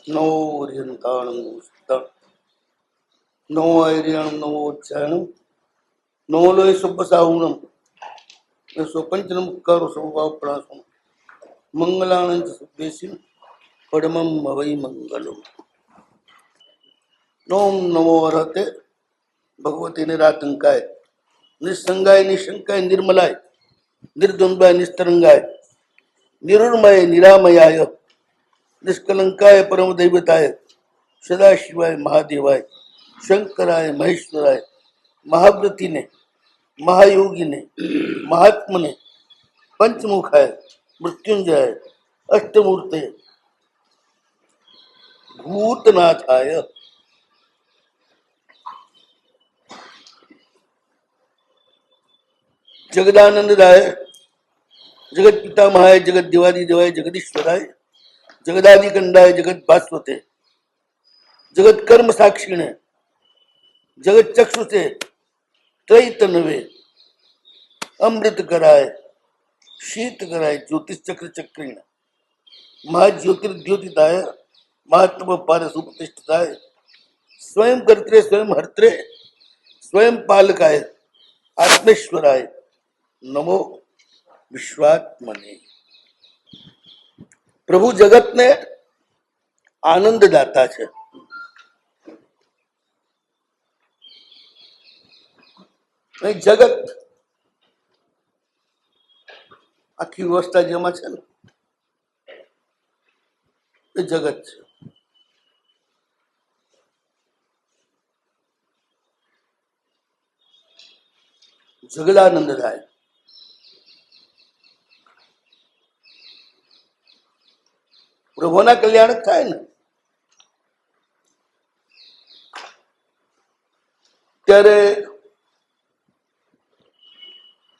નવો હરિયંતાણમ નવો હરિયણમ નવો ઉચ્ચારણમ નવો લોય સુપસાહુણમ સ્વપંચનમ કરો સ્વભાવ પ્રાસમ મંગલાનંદ સુદેશી પડમમ ભવઈ મંગલમ. ઓમ નમો હરતે ભગવતી નિરાતંકાય નિસંગાય નિશંકાય નિર્મલાય નિર્દ્વંદ્વાય નિસ્તરંગાય નિરુર્મય નિરામયાય નિષ્કલંકાય પરમ દૈવતાય સદાશિવાય મહાદેવાય શંકરાય મહેશ્વરાય મહાવ્રતિને મહાયોગીને મહાત્મને પંચમુખાય મૃત્યુંજય અષ્ટમૂર્તે ભૂતનાથાય जगदानंददाय जगत पितामहाय जगत दिवादी देवाय जगदीश्वराय जगदादि कंडाय जगत भास्वते जगत कर्म साक्षिणे जगत चक्षुषे त्रैतनवे अमृत कराय शीत कराय ज्योतिष चक्र चक्रीण महाज्योतिर्द्योतिताय महात्म पारस उपतिष्ठताय स्वयं कर्त्रे स्वयं हर्त्रे स्वयं पालकाय आत्मेश्वराय नमो विश्वात्मने. प्रभु जगत ने आनंद दाता है. जगत आखी व्यवस्था जेमा है ने जगत है. जगदानंददाय प्रभुना कल्याण थाय ने त्यारे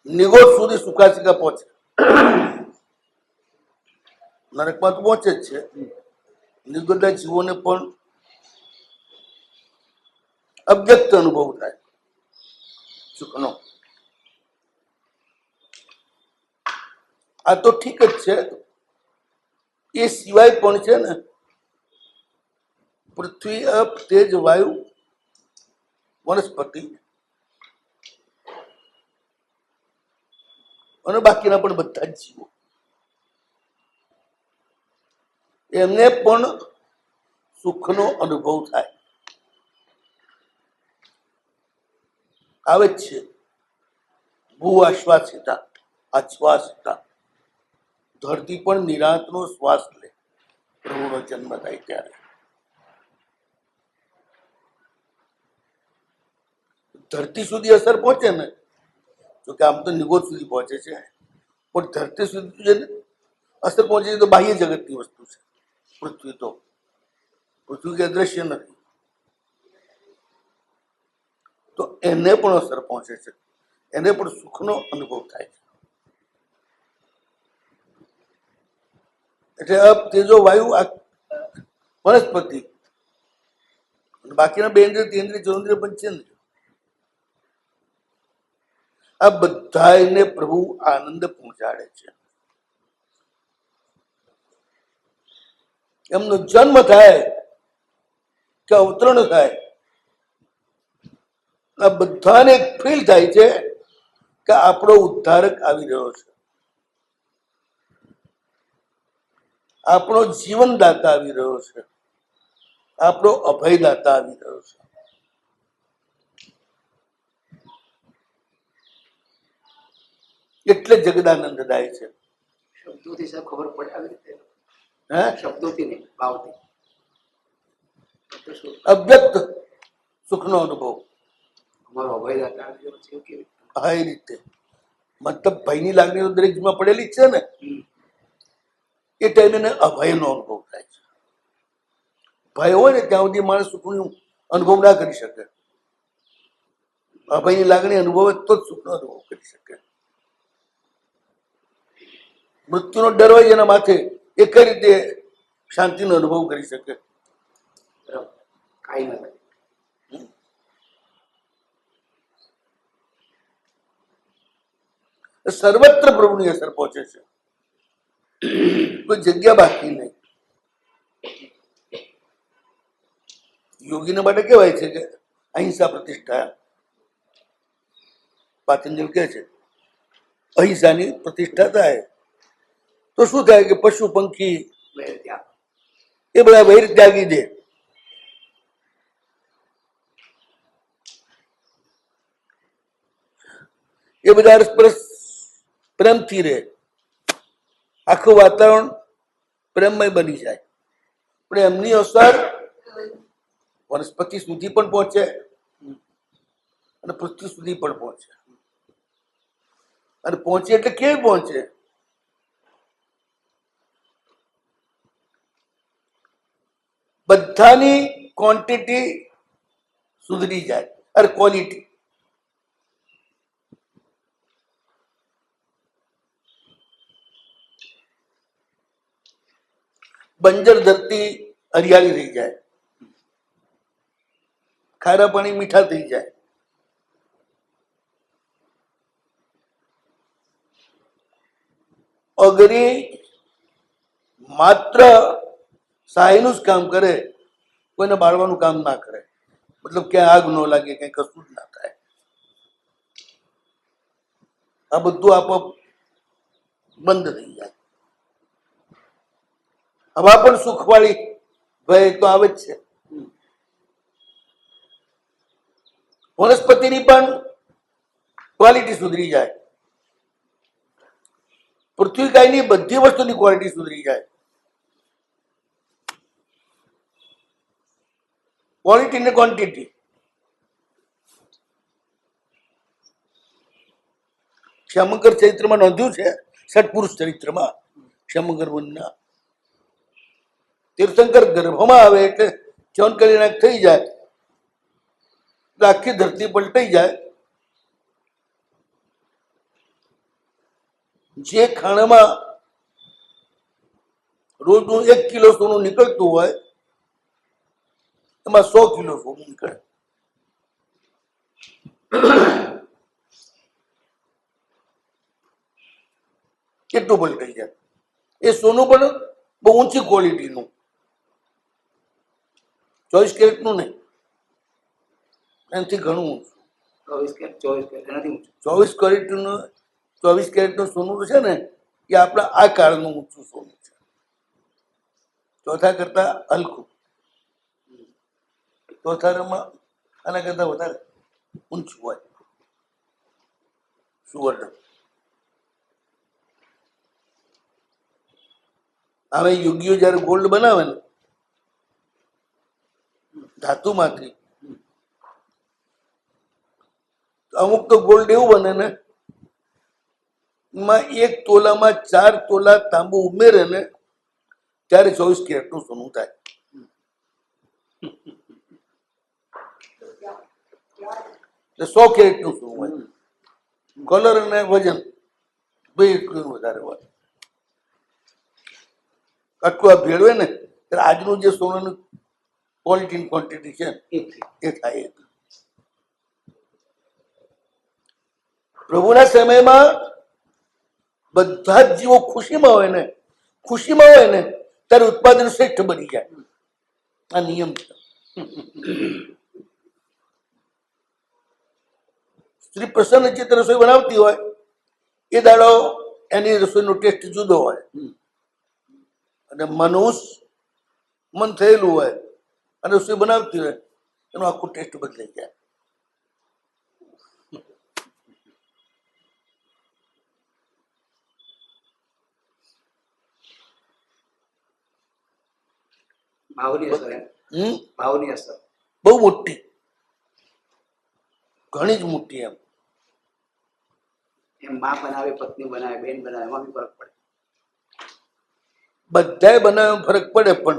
निगोद सुधी सुखासिका पहुंचे. नरकમાં તો પહોંચે જ છે. નિગોદના જીવોને પણ અવ્યક્ત અનુભવ થાય સુખનો. આ તો ઠીક જ છે. એ સિવાય પણ છે ને પૃથ્વી અપ તેજ વાયુ વનસ્પતિ અને બાકીના પણ બધા જ જીવો એમને પણ સુખનો અનુભવ થાય આવે જ છે. ભૂ આશ્વાસિતા આશ્વાસિતા ધરતી પણ નિરાંતનો શ્વાસ લે પ્રભુનો જન્મ થાય ત્યારે. ધરતી સુધી અસર પહોંચે ને તો કે આમ તો નિગોદ સુધી પહોંચે છે પણ ધરતી સુધી જે અસર પહોંચે છે તો બાહ્ય જગતની વસ્તુ છે. પૃથ્વી કે અદ્રશ્ય નથી તો એને પણ અસર પહોંચે છે. એને પણ સુખનો અનુભવ થાય છે. એટલે અપ તેજો વાયુ વનસ્પતિ બાકીના બે ઇન્દ્રિય તેન્દ્રિય ચોન્દ્રિય પંચેન્દ્રિય આ બધાને પ્રભુ આનંદ પહોંચાડે છે. એમનો જન્મ થાય કે અવતરણ થાય આ બધાને ફીલ થાય છે કે આપણો ઉદ્ધારક આવી રહ્યો છે, આપણો જીવનદાતા આવી રહ્યો છે, આપણો અભયદાતા આવી રહ્યો છે. એટલે જગદાનંદદાય છે. શબ્દોથી સર ખબર પડે આવી રીતે. હે શબ્દોથી નહીં, ભાવથી. અવ્યક્ત સુખનો અનુભવ અમારો અભયદાતા આવી રહ્યો છે કેવી હા એ રીતે મતલબ ભયની લાગણી તો દરેક જીવમાં પડેલી જ છે ને. એ ટાઈમે એને અભયનો અનુભવ થાય છે. ભય હોય ને ત્યાં સુધી માણસ સુખનો અનુભવ ના કરી શકે. અભયની લાગણી અનુભવે તો જ સુખનો અનુભવ કરી શકે. મૃત્યુનો ડર હોય એના માથે એ કઈ રીતે શાંતિનો અનુભવ કરી શકે? કાંઈ નથી. સર્વત્ર પ્રભુની અસર પહોંચે છે. કોઈ જગ્યા બાકી નહીં. યોગીને માટે કહેવાય છે કે અહિંસા પ્રતિષ્ઠા. પાતંજલ કહે છે અહિંસાની પ્રતિષ્ઠા થાય તો શું થાય કે પશુ પંખી વૈર ત્યાગ. એ બધા વૈર ત્યાગી દે. એ બધા પરસ્પર પ્રેમથી રહે. આખું વાતાવરણ પ્રેમમય બની જાય. પણ એમની અસર વનસ્પતિ સુધી પણ પહોંચે અને પૃથ્વી સુધી પણ પહોંચે. અને પહોંચે એટલે કેવી પહોંચે? બધાની ક્વોન્ટિટી સુધરી જાય અને ક્વોલિટી. બંજર ધરતી હરિયાળી થઈ જાય, ખારા પાણી મીઠા થઈ જાય. અગરી માત્ર સહાયનું જ કામ કરે, કોઈને બાળવાનું કામ ના કરે. મતલબ ક્યાંય આગ ન લાગે, કઈ કશું જ ના થાય. આ બધું આપોઆપ બંધ થઈ જાય. હવા પણ સુખવાળી ભય તો આવે જ છે. વનસ્પતિની પણ ક્વોલિટી સુધરી જાય. પૃથ્વી કાયની બધી વસ્તુની ક્વોલિટી સુધરી જાય. ક્વોલિટી ને ક્વોન્ટિટી. શ્યામંકર ચરિત્રમાં નોંધ્યું છે, સટપુરુષ ચરિત્રમાં શ્યામંકર મુનિના. તીર્થંકર ગર્ભમાં આવે એટલે ચૌન કલીનાક થઈ જાય એટલે આખી ધરતી પલટાઈ જાય. જે ખાણામાં રોજનું 1 કિલો સોનું નીકળતું હોય એમાં 100 કિલો સોનું નીકળે. કેટલું પલટાઈ જાય. એ સોનું પણ બહુ ઊંચી ક્વોલિટીનું, 24 કેરેટનું નહીં, એનાથી ઘણું ઊંચું. 24 કેરેટ 24 કેરેટ એનાથી ઊંચું. 24 કેરેટનું સોનું છે ને એ આપણા આ કાળનું ઊંચું સોનું છે. ચોથા કરતા હલકું, ચોથામાં આના કરતા વધારે ઊંચું હોય સુવર્ણ. હવે યોગીઓ જયારે ગોલ્ડ બનાવે ને ધાતુમાંથી, અમુક તો ગોલ્ડ એવું બને ને એમાં 1 તોલામાં 4 તોલા તાંબુ ઉમેરે ને ત્યારે 24 કેરેટનું સોનું થાય. એટલે 100 કેરેટનું સોનું હોય. કલર અને વજન બે એટલું વધારે હોય. આટલું આ ભેળવે ને ત્યારે આજનું જે સોનાનું ક્વોલિટી ક્વોન્ટિટી છે એ થાય. પ્રભુના સમયમાં બધા જ જીવો ખુશીમાં હોય ને ત્યારે ઉત્પાદન શ્રેષ્ઠ બની જાય. આ નિયમ છે. સ્ત્રી પ્રસન્ન ચિત્ત રસોઈ બનાવતી હોય એ દાડો એની રસોઈનો ટેસ્ટ જુદો હોય, અને મન થયેલું હોય અને રસોઈ બનાવતી હોય એનો આખો ટેસ્ટ બદલાઈ જાય. ભાવની અસર એમ. ભાવની અસર બહુ મોટી, ઘણી જ મોટી. એમ માં બનાવે, પત્ની બનાવે, બેન બનાવે, એમાં બી ફરક પડે. બધાય બનાવે ફરક પડે, પણ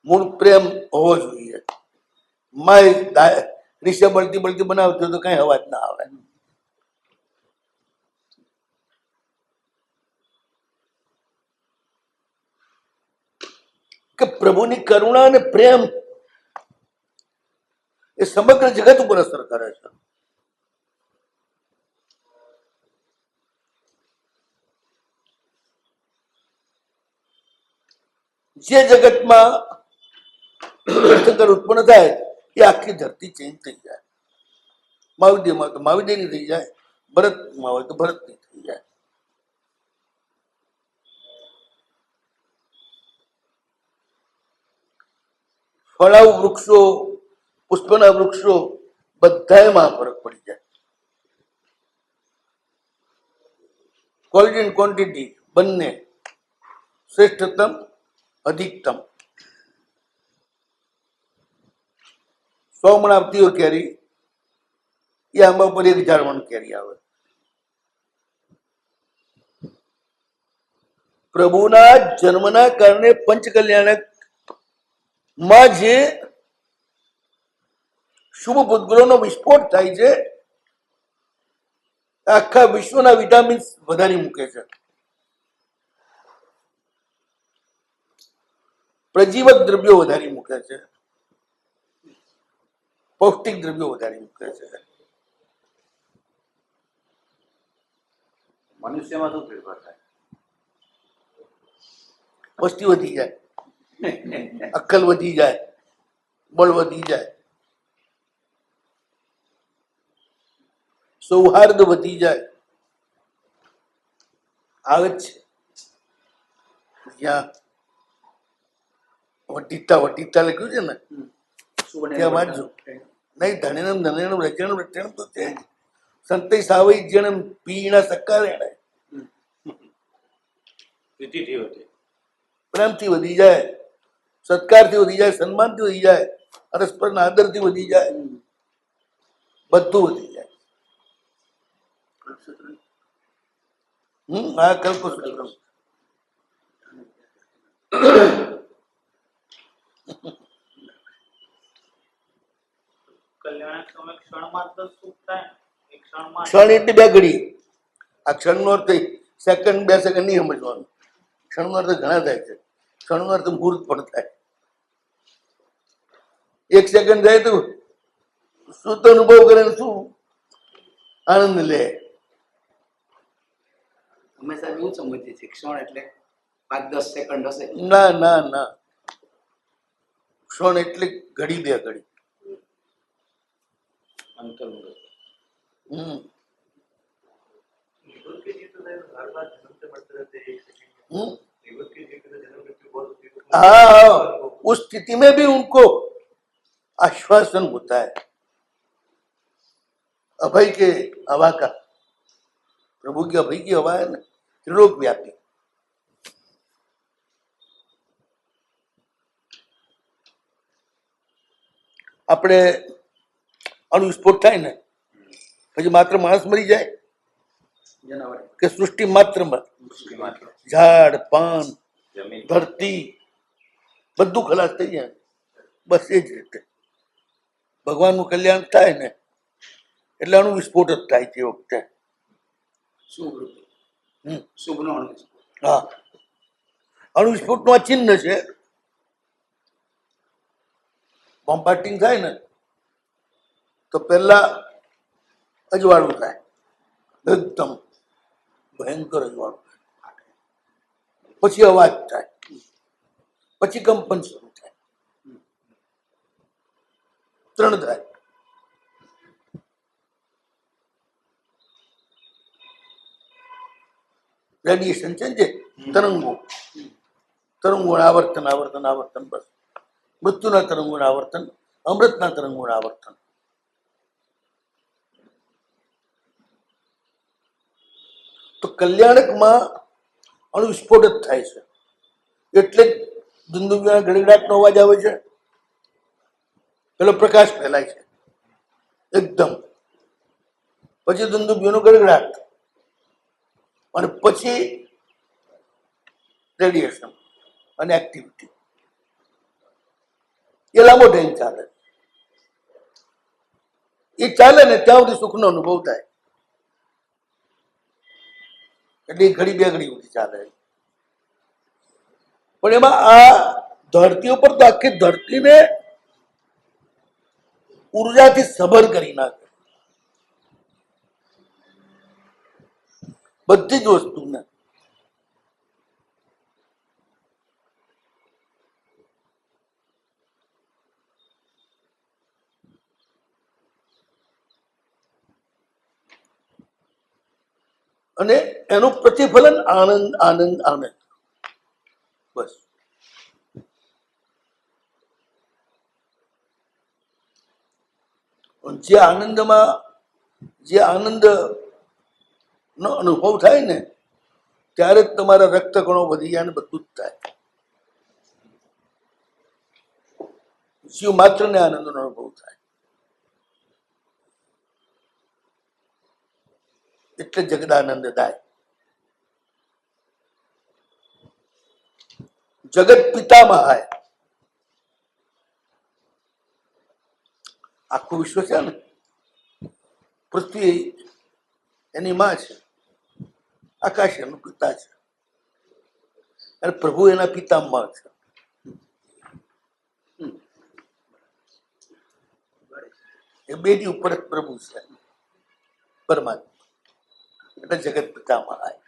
મૂળ પ્રેમ હોવો જોઈએ. માય રીસે બળતી બળતી બનાવતી હોય તો કઈ અવાજ ના આવે. કે પ્રભુની કરુણા અને પ્રેમ એ સમગ્ર જગત ઉપર અસર કરે છે. જે જગતમાં તીર્થંકર ઉત્પન્ન થાય એ આખી ધરતી ચેન્જ થઈ જાય. મહાવિદ્યમાં તો મહાવિદ્યની થઈ જાય, ભરતમાં હોય તો ભરતની થઈ જાય. ફળાઉ વૃક્ષો, પુષ્પના વૃક્ષો બધામાં ફરક પડી જાય. ક્વોલિટી એન્ડ ક્વોન્ટિટી બંને, શ્રેષ્ઠતમ અધિકતમ. 100 મણ આવતી હોય કેરી, એ આંબા પર 1000 મણ કેરી આવે. પ્રભુના જન્મના કારણે પંચકલ્યાણક માં જે શુભ ભૂતગૃહનો વિસ્ફોટ થાય છે, આખા વિશ્વના વિટામિન્સ વધારી મૂકે છે. પ્રજીવક દ્રવ્યો વધારી મૂકે છે, પૌષ્ટિક દ્રવ્યો વધારી મૂકે છે. મનુષ્યમાં શું ફેરફાર થાય? વસ્તી વધી જાય, અક્કલ વધી જાય, બળ વધી જાય, સૌહાર્દ વધી જાય. આવે જ છે જ્યાં વટીતા લખ્યું છે ને, ત્યાં વાંચજો. નહીં, ધનેનમ ધનેનમ રચનમ રચનમ તો છે જ. સંતઈ સાવઈ જણમ પીણા સકારેણ. પ્રેમથી વધી જાય, સત્કારથી વધી જાય, સન્માનથી વધી જાય, પરસ્પરના આદરથી વધી જાય, બધું વધી જાય. આ કલ્પસૂત્ર. ક્ષણ એટલે 2 ઘડી. આ ક્ષણનો અર્થ સેકન્ડ 2 સેકન્ડ નહીં સમજવાનું. ક્ષણનો અર્થ ઘણા થાય છે. ક્ષણનો અર્થ મુહૂર્ત પણ થાય. 1 સેકન્ડ જાય તો શું તો અનુભવ કરે ને શું આનંદ લે. અમે સાહેબ એવું સમજીએ છીએ ક્ષણ એટલે 5-10 સેકન્ડ હશે. ના ના ના, ક્ષણ એટલે ઘડી 2 ઘડી. हाँ, उस स्थिति में भी उनको आश्वासन होता है अभय के हवा का. प्रभु की अभय की हवा है ना, त्रिलोक व्यापी. આપણે અણુ વિસ્ફોટ થાય ને પછી માત્ર માણસ મરી જાય કે સૃષ્ટિ માત્રમાં ઝાડ, પાન, ધરતી બધું ખલાસ થઈ જાય. બસ એ જ રીતે ભગવાનનું કલ્યાણ થાય ને એટલે અણુ વિસ્ફોટ જ થાય તે વખતે. શુભનો હા, અણુ વિસ્ફોટનું આ ચિહ્ન છે. બોમ્બાર્ડિંગ થાય ને તો પહેલા અજવાળું થાય, એકદમ ભયંકર અજવાળું થાય, પછી અવાજ થાય, પછી કંપન શરૂ થાય, 3 થાય. રેડિયેશન છે જે તરંગો, આવર્તન આવર્તન આવર્તન, બસ મૃત્યુના તરંગોના આવર્તન, અમૃતના તરંગોના આવર્તન. તો કલ્યાણકમાં અણુ વિસ્ફોટ જ થાય છે. એટલે જ ધુંધુમિયાના ગડગડાટનો અવાજ આવે છે, પેલો પ્રકાશ ફેલાય છે એકદમ, પછી ધુંધુમિયાનો ગડગડાટ, અને પછી રેડિયેશન અને એક્ટિવિટી. એ લાંબો ટાઈમ ચાલે. એ ચાલે ને ત્યાં સુધી સુખનો અનુભવ થાય. એટલે એ ઘડી 2 ઘડી સુધી ચાલે. પણ એમાં આ ધરતી ઉપર તો આખી ધરતીને ઉર્જાથી સભર કરી નાખે, બધી જ વસ્તુને. અને એનું પ્રતિફલન આનંદ આનંદ આનંદ. બસ. જે આનંદમાં જે આનંદ નો અનુભવ થાય ને ત્યારે જ તમારા રક્તકણો વધી જાય ને બધું જ થાય. જીવ માત્ર ને આનંદનો અનુભવ થાય. એટલે જગદાનંદ થાય. જગત પિતામહાય. આખું વિશ્વ છે ને, પૃથ્વી એની માં છે, આકાશ એનું પિતા છે, અને પ્રભુ એના પિતામહ છે. એ બેની ઉપર જ પ્રભુ છે, પરમાત્મા. એટલે જગત પિતામહાય.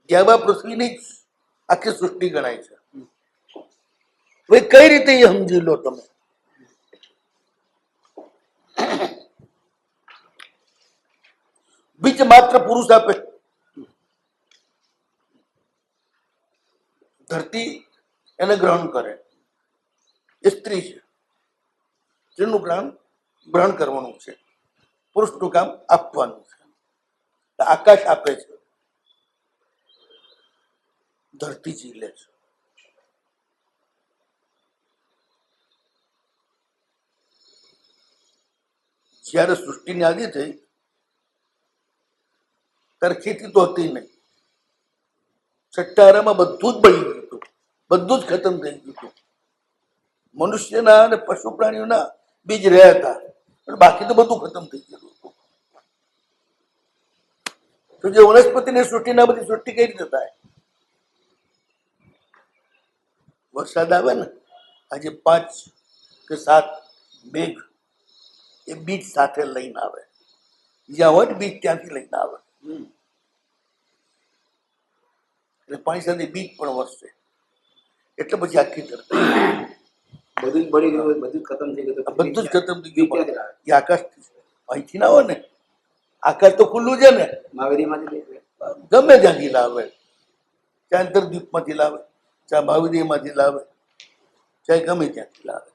જ્યાં પૃથ્વીની જ આખી સૃષ્ટિ ગણાય છે. હવે કઈ રીતે એ સમજી લો તમે. બીજ માત્ર પુરુષ આપે. ધરતી એને ગ્રહણ કરે, એ સ્ત્રી છે, જેનું ગ્રહણ કરવાનું છે. પુરુષનું કામ આપવાનું છે. આકાશ આપે છે, ધરતી ઝીલે છે. જયારે સૃષ્ટિની આદિ થઈ ત્યારે ખેતી તો હતી નહીં. સટ્ટારામાં બધું જ બળી ગયું હતું, બધું જ ખતમ થઈ ગયું હતું. મનુષ્યના અને પશુ પ્રાણીઓના બીજ રહ્યા હતા, પણ બાકી તો બધું ખતમ થઈ ગયું હતું. તો જે વનસ્પતિની સૃષ્ટિના બધી સૃષ્ટિ કઈ રીતે થાય? વરસાદ આવે ને, આજે 5 કે 7 મેઘ એ બીજ સાથે લઈને આવે. જ્યાં હોય બીજ ત્યાંથી લઈને આવે. એટલે પાણી સાથે બીજ પણ વરસે. એટલે પછી આખી ધરતી બધું જ બળી ગયું, બધું જ ખતમ થઈ ગયું. બધું જ ખતમ થઈ ગયું. એ આકાશ અહીંથી ના હોય ને, આકાશ તો ખુલ્લું છે ને. મહાવીરમાંથી ગમે ત્યાંથી લાવે, ચાહે અંતરદ્વીપમાંથી લાવે, ચાહે મહાવીરમાંથી લાવે, ચાહે ગમે ત્યાંથી લાવે.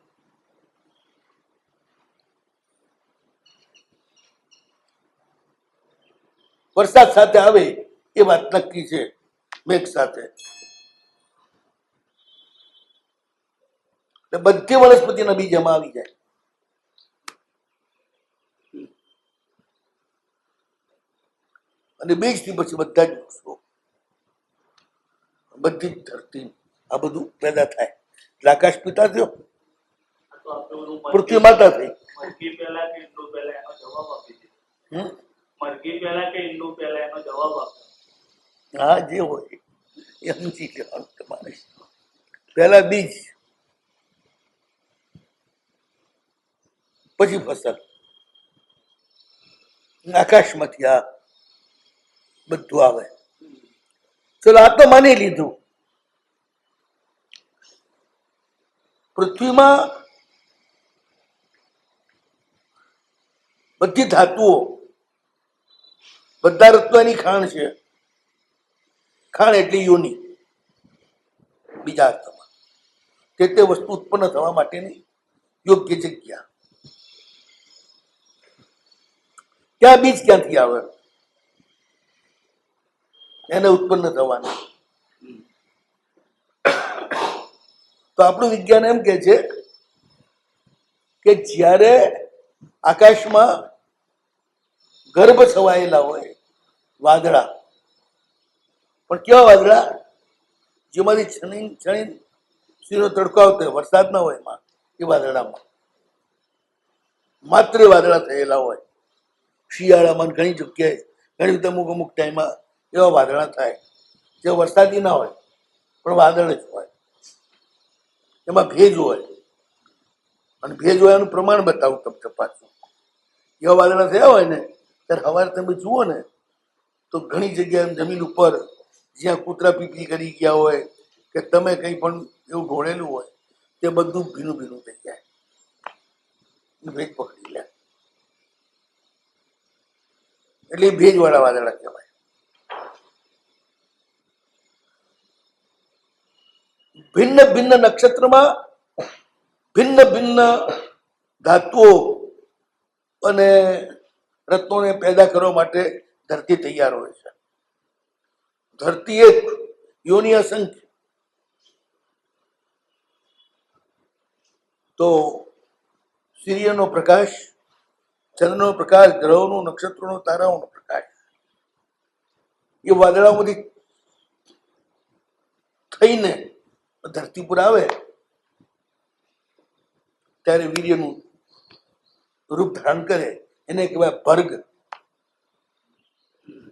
વરસાદ સાથે આવે એ વાત નક્કી છે, મેઘ સાથે. બધી વનસ્પતિના બીજ એમાં આવી જાય. અને બીજથી પછી બધા જ વૃક્ષો, બધી જ ધરતી, આ બધું પેદા થાય. એટલે આકાશ પિતા થયો, પૃથ્વી માતા થઈ. મરઘી પહેલા કે ઈંડુ પહેલા એનો જવાબ આપી દીધો. મરઘી પહેલા કે ઈંડુ પહેલા એનો જવાબ આપ્યો. હા, જે હોય એ સમજી લેવાનું તમારે. પહેલા બીજ, પછી ફસલ. આકાશમાંથી આ બધું આવે. ચલો, આ તો માની લીધું. પૃથ્વીમાં બધી ધાતુઓ, બધા રત્નોની ખાણ છે. ખાણ એટલે યોની, બીજા અર્થમાં તે વસ્તુ ઉત્પન્ન થવા માટેની યોગ્ય જગ્યા. ત્યાં બીજ ક્યાંથી આવે? એને ઉત્પન્ન થવાનું. તો આપણું વિજ્ઞાન એમ કે છે કે જ્યારે આકાશમાં ગર્ભ છવાયેલા હોય વાદળા, પણ કેવા વાદળા? જેમાંથી છણી સીનો તડકો આવતો હોય, વરસાદ ના હોય એમાં, એ વાદળામાં માત્ર વાદળા થયેલા હોય. શિયાળામાં ઘણી જગ્યાએ, ઘણી રીતે અમુક ટાઈમમાં એવા વાદળા થાય જે વરસાદી ના હોય, પણ વાદળ જ હોય. એમાં ભેજ હોય, અને ભેજ હોય એનું પ્રમાણ બતાવું તમને તપાસું. એવા વાદળા થયા હોય ને ત્યારે સવારે તમે જુઓ ને તો ઘણી જગ્યાએ જમીન ઉપર જ્યાં કૂતરા પીપી કરી ગયા હોય કે તમે કંઈ પણ એવું ઢોળેલું હોય, તે બધું ભીનું ભીનું થઈ જાય, ભેજ પકડી લે, એટલે ભેજવાળા વાદળા કહેવાય. ભિન્ન ભિન્ન નક્ષત્રમાં ભિન્ન ભિન્ન ધાતુઓ અને રત્નોને પેદા કરવા માટે ધરતી તૈયાર હોય છે. ધરતી એક, યોનિ અસંખ્ય. તો સૂર્યનો પ્રકાશ, ચંદ્રનો પ્રકાશ, ગ્રહોનો, નક્ષત્રોનો, તારાઓનો પ્રકાશ એ વાદળાઓમાંથી થઈને ધરતી પર આવે ત્યારે વીર્યનું રૂપ ધારણ કરે, એને કહેવાય ભર્ગ.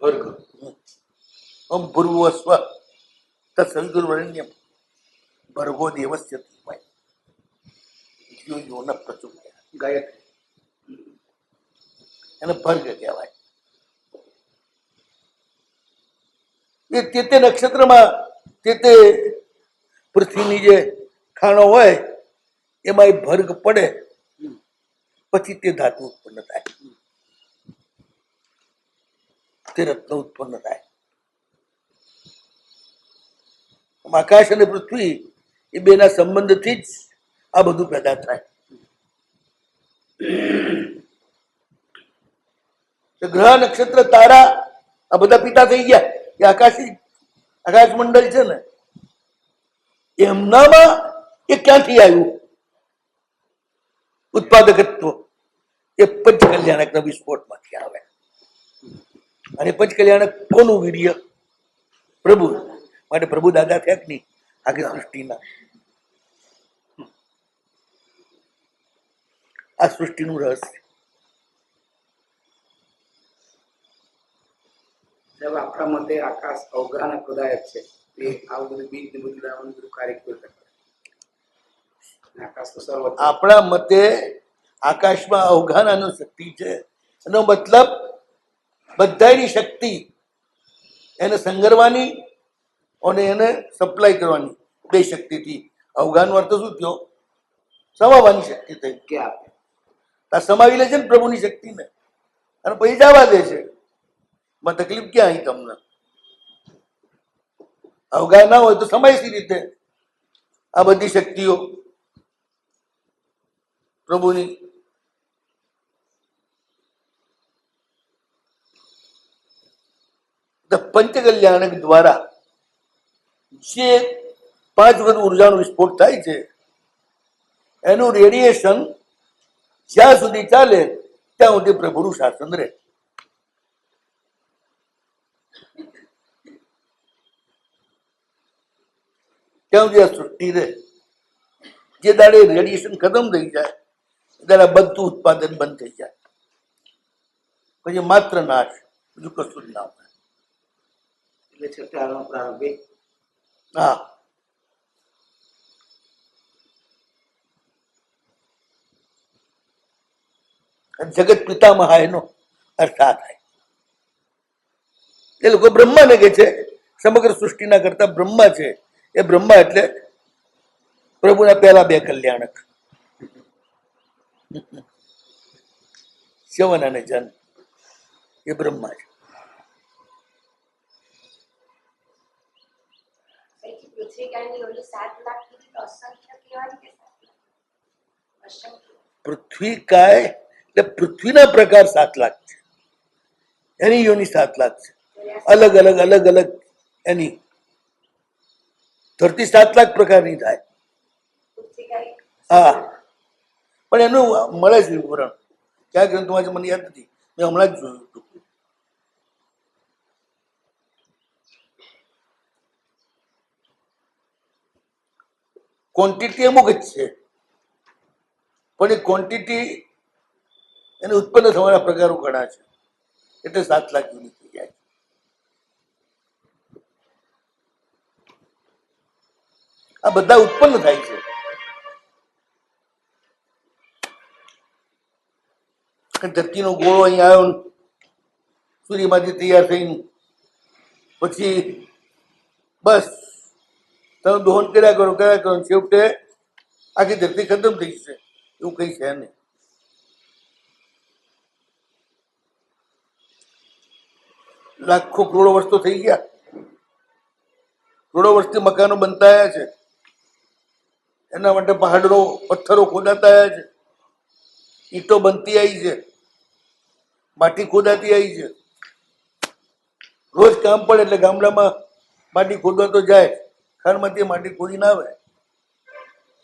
ભર્ગ ભૂર્ભુવ સ્વ તત્સવિતુર્વરેણ્યમ ભર્ગો દેવસ્ય ધીમહિ ધિયો યો ન પ્રચોદયાત. ગાયત્રી એને ભર્ગ કહેવાય. એ તે નક્ષત્રમાં તે પૃથ્વીની જે ખાણો હોય એમાં એ ભર્ગ પડે પછી તે ધાતુ ઉત્પન્ન થાય, તે રત્ન ઉત્પન્ન થાય. આકાશ અને પૃથ્વી એ બેના સંબંધથી જ આ બધું પેદા થાય. ગ્રહ, નક્ષત્ર, તારા આ બધા પિતા થઈ ગયા. એ આકાશ મંડળ છે ને, એમનામાં એ ક્યાંથી આવ્યું ઉત્પાદકત્વ? એ પંચકલ્યાણકના વિસ્ફોટમાંથી આવે. અને પંચકલ્યાણક કોનું વીર્ય? પ્રભુ. માટે પ્રભુ દાદા થયા કે નહીં આખી સૃષ્ટિના? આ સૃષ્ટિનું રહસ્ય. સાહેબ, આપણા મતે આકાશ અવઘાના પ્રદાયક છે. એ આવું બધું બીજ ને બધું લાવવાનું બધું કાર્ય કેવી રીતે કરે? આકાશ તો સર્વત્ર. આપણા મતે આકાશમાં અવઘાનાનો શક્તિ છે. એનો મતલબ બધાની શક્તિ એને સંગરવાની અને એને સપ્લાય કરવાની, બે શક્તિથી. અવઘાનો અર્થ શું થયો? સમાવવાની શક્તિ થઈ. કે આપે આ સમાવી લે છે ને પ્રભુની શક્તિને, અને પછી જવા દે છે. માં તકલીફ ક્યાં આવી તમને? અવઘા ના હોય તો સમાય સી રીતે આ બધી શક્તિઓ પ્રભુની? પંચકલ્યાણક દ્વારા જે 5 વખત ઉર્જાનો વિસ્ફોટ થાય છે એનું રેડિયેશન જ્યાં સુધી ચાલે ત્યાં સુધી પ્રભુનું શાસન રહે. ત્યાં સુધી આ સૃષ્ટિ રહે. જે દાડે રેડિયેશન ખતમ થઈ જાય ત્યારે બધું ઉત્પાદન બંધ થઈ જાય, પછી માત્ર નાશ, બીજું કશું જ ના હોય. એટલે છઠ્ઠા હાલનો પ્રારંભિક. હા, જગત પિતામહ એનો અર્થ આ થાય. એ લોકો બ્રહ્માને કહે છે, સમગ્ર સૃષ્ટિના કરતા બ્રહ્મા છે. એ બ્રહ્મા એટલે પ્રભુના પહેલા 2 કલ્યાણક, ચ્યવન અને જન. એ બ્રહ્મા છે. પૃથ્વી કાય એટલે પૃથ્વીના પ્રકાર 7 લાખ છે, એની યોની 7 લાખ છે. અલગ અલગ અલગ અલગ એની ધરતી 7 લાખ પ્રકારની થાય. હા, પણ એનું મળે છે વિવરણ ક્યાં ગ્રંથમાં છે મને યાદ નથી, મેં હમણાં જ જોયું હતું. ક્વોન્ટિટી અમુક જ છે, પણ એ ક્વોન્ટિટી એને ઉત્પન્ન થવાના પ્રકારો ઘણા છે, એટલે 7 લાખ યુનિટ થઈ જાય. આ બધા ઉત્પન્ન થાય છે. ધરતીનો ગોળો અહીં આવ્યો, સૂર્યમાંથી તૈયાર થઈને પછી બસ તમે દોહન કર્યા કરો છેવટે આખી ધરતી ખતમ થઈ જશે એવું કઈ છે નહીં. લાખો કરોડો વર્ષ તો થઈ ગયા, કરોડો વર્ષથી મકાનો બનતા આવ્યા છે, એના માટે પહાડો પથ્થરો ખોદાતા આવ્યા છે, ઈંટો બનતી આવી છે, માટી ખોદાતી આવી છે. રોજ કામ પડે એટલે ગામડામાં માટી ખોદવા તો જાય, ખાણમાંથી માટી ખોદી ના આવે.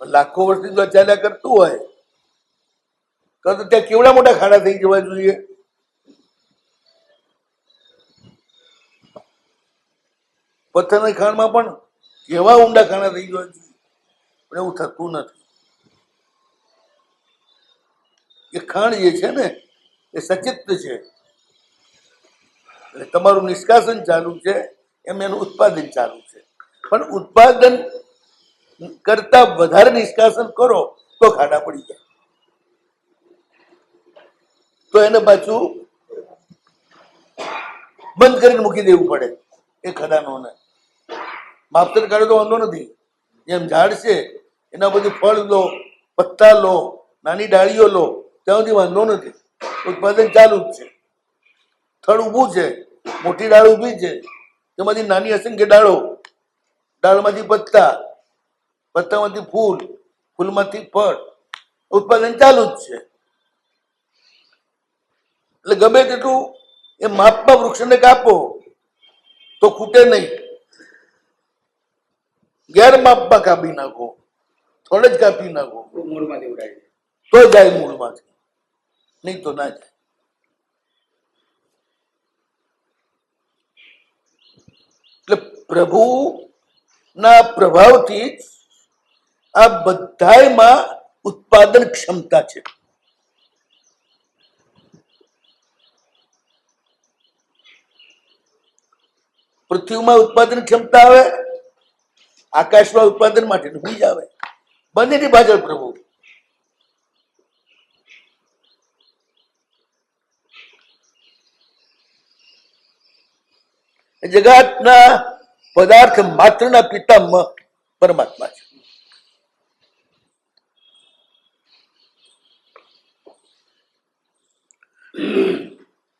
પણ લાખો વર્ષથી જો ચાલ્યા કરતું હોય તો ત્યાં કેવડા મોટા ખાડા થઈ જવા જોઈએ. પથ્થરની ખાણમાં પણ કેવા ઊંડા ખાડા થઈ જવા જોઈએ, પણ એવું થતું નથી. એ ખાણ જે છે ને એ સચિત્ર છે, એટલે તમારું નિષ્કાસન ચાલુ છે એમ એનું ઉત્પાદન ચાલુ છે. પણ ઉત્પાદન કરતા વધારે નિષ્કાસન કરો તો ખાડા પડી જાય, તો એને પાછું બંધ કરીને મૂકી દેવું પડે એ ખદાનોને. માપતર કાઢે તો વાંધો નથી, જેમ ઝાડ છે એના બધી ફળ લો, પત્તા લો, નાની ડાળીઓ લો, ત્યાં સુધી વાંધો નથી, ઉત્પાદન ચાલુ જ છે. થડ ઊભું છે, મોટી ડાળ ઊભી છે, તેમાંથી નાની અસંખ્ય ડાળો, ડાળમાંથી પત્તા, પત્તામાંથી ફૂલ, ફૂલમાંથી ફળ, ઉત્પાદન ચાલુ જ છે. એટલે ગમે તેટલું એ માપમાં વૃક્ષને કાપો તો ખૂટે નહીં, ગેરમાપમાં કાપી નાખો, થોડે જ કાપી નાખો મૂળમાંથી ઉડાય છે. તો જાય મૂળમાંથી, નહીં તો ના જાય. એટલે પ્રભુના પ્રભાવથી જ આ બધાયમાં ઉત્પાદન ક્ષમતા છે. પૃથ્વીમાં ઉત્પાદન ક્ષમતા આવે, આકાશમાં ઉત્પાદન માટેનું બીજ આવે, બંનેની પાછળ પ્રભુ. જગતના પદાર્થ માત્રના પિતામહ પરમાત્મા છે.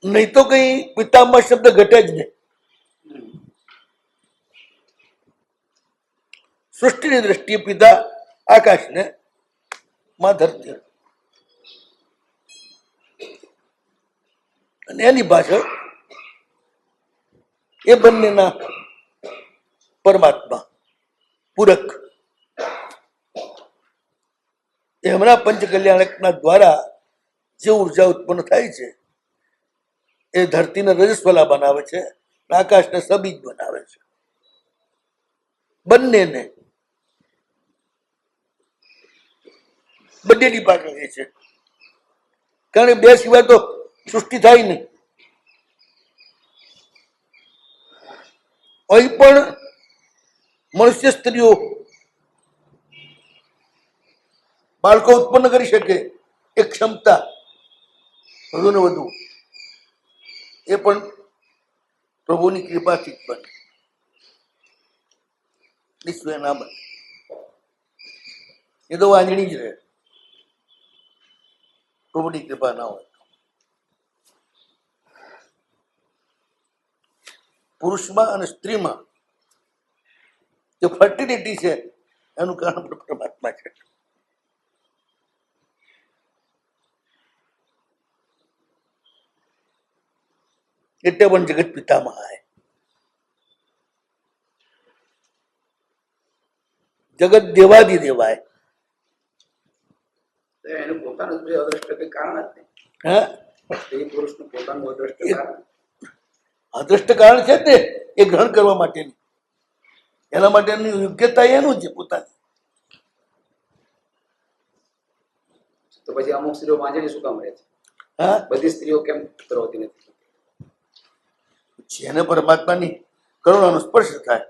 નહીં તો કઈ પિતામહ શબ્દ ઘટે જ નહીં. સૃષ્ટિની દ્રષ્ટિએ પિતા આકાશને, માં ધરતી, અને એની પાછળ એ બંનેના પરમાત્મા પૂરક. એ હમણાં પંચકલ્યાણકના દ્વારા જે ઉર્જા ઉત્પન્ન થાય છે એ ધરતીને રજસ્વલા બનાવે છે, આકાશને સબીજ બનાવે છે. બંનેને બંનેની પાછળ એ છે, કારણ કે બે સિવાય તો સૃષ્ટિ થાય નહીં. અહીં પણ મનુષ્ય સ્ત્રીઓ બાળકો ઉત્પન્ન કરી શકે એ ક્ષમતા વધુ ને વધુ એ પણ પ્રભુની કૃપાથી જ બને, નિશ્ચય ના બને. એ તો વાંજણી જ રહે, પ્રભુની કૃપા ના હોય. પુરુષમાં અને સ્ત્રીમાં જે ફર્ટિલિટી છે એનું કારણ પણ પરમાત્મા છે. એટલે પણ જગત પિતામહ હૈ, જગત દેવાદી દેવાય. તો એનું પોતાનું જ અદ્રષ્ટ કંઈ કારણ જ નહીં. હા, સ્ત્રી પુરુષનું પોતાનું અદ્રષ્ટ કારણ. અદ્રષ્ટ કારણ છે તે એ ગ્રહણ કરવા માટેની, એના માટેની યોગ્યતા એનું છે પોતાની. તો પછી અમુક સ્ત્રીઓ વાંચેલી શું કામ રહે છે? હા, બધી સ્ત્રીઓ કેમ કરવતી નથી? જેને પરમાત્માની કરુણાનો સ્પર્શ થાય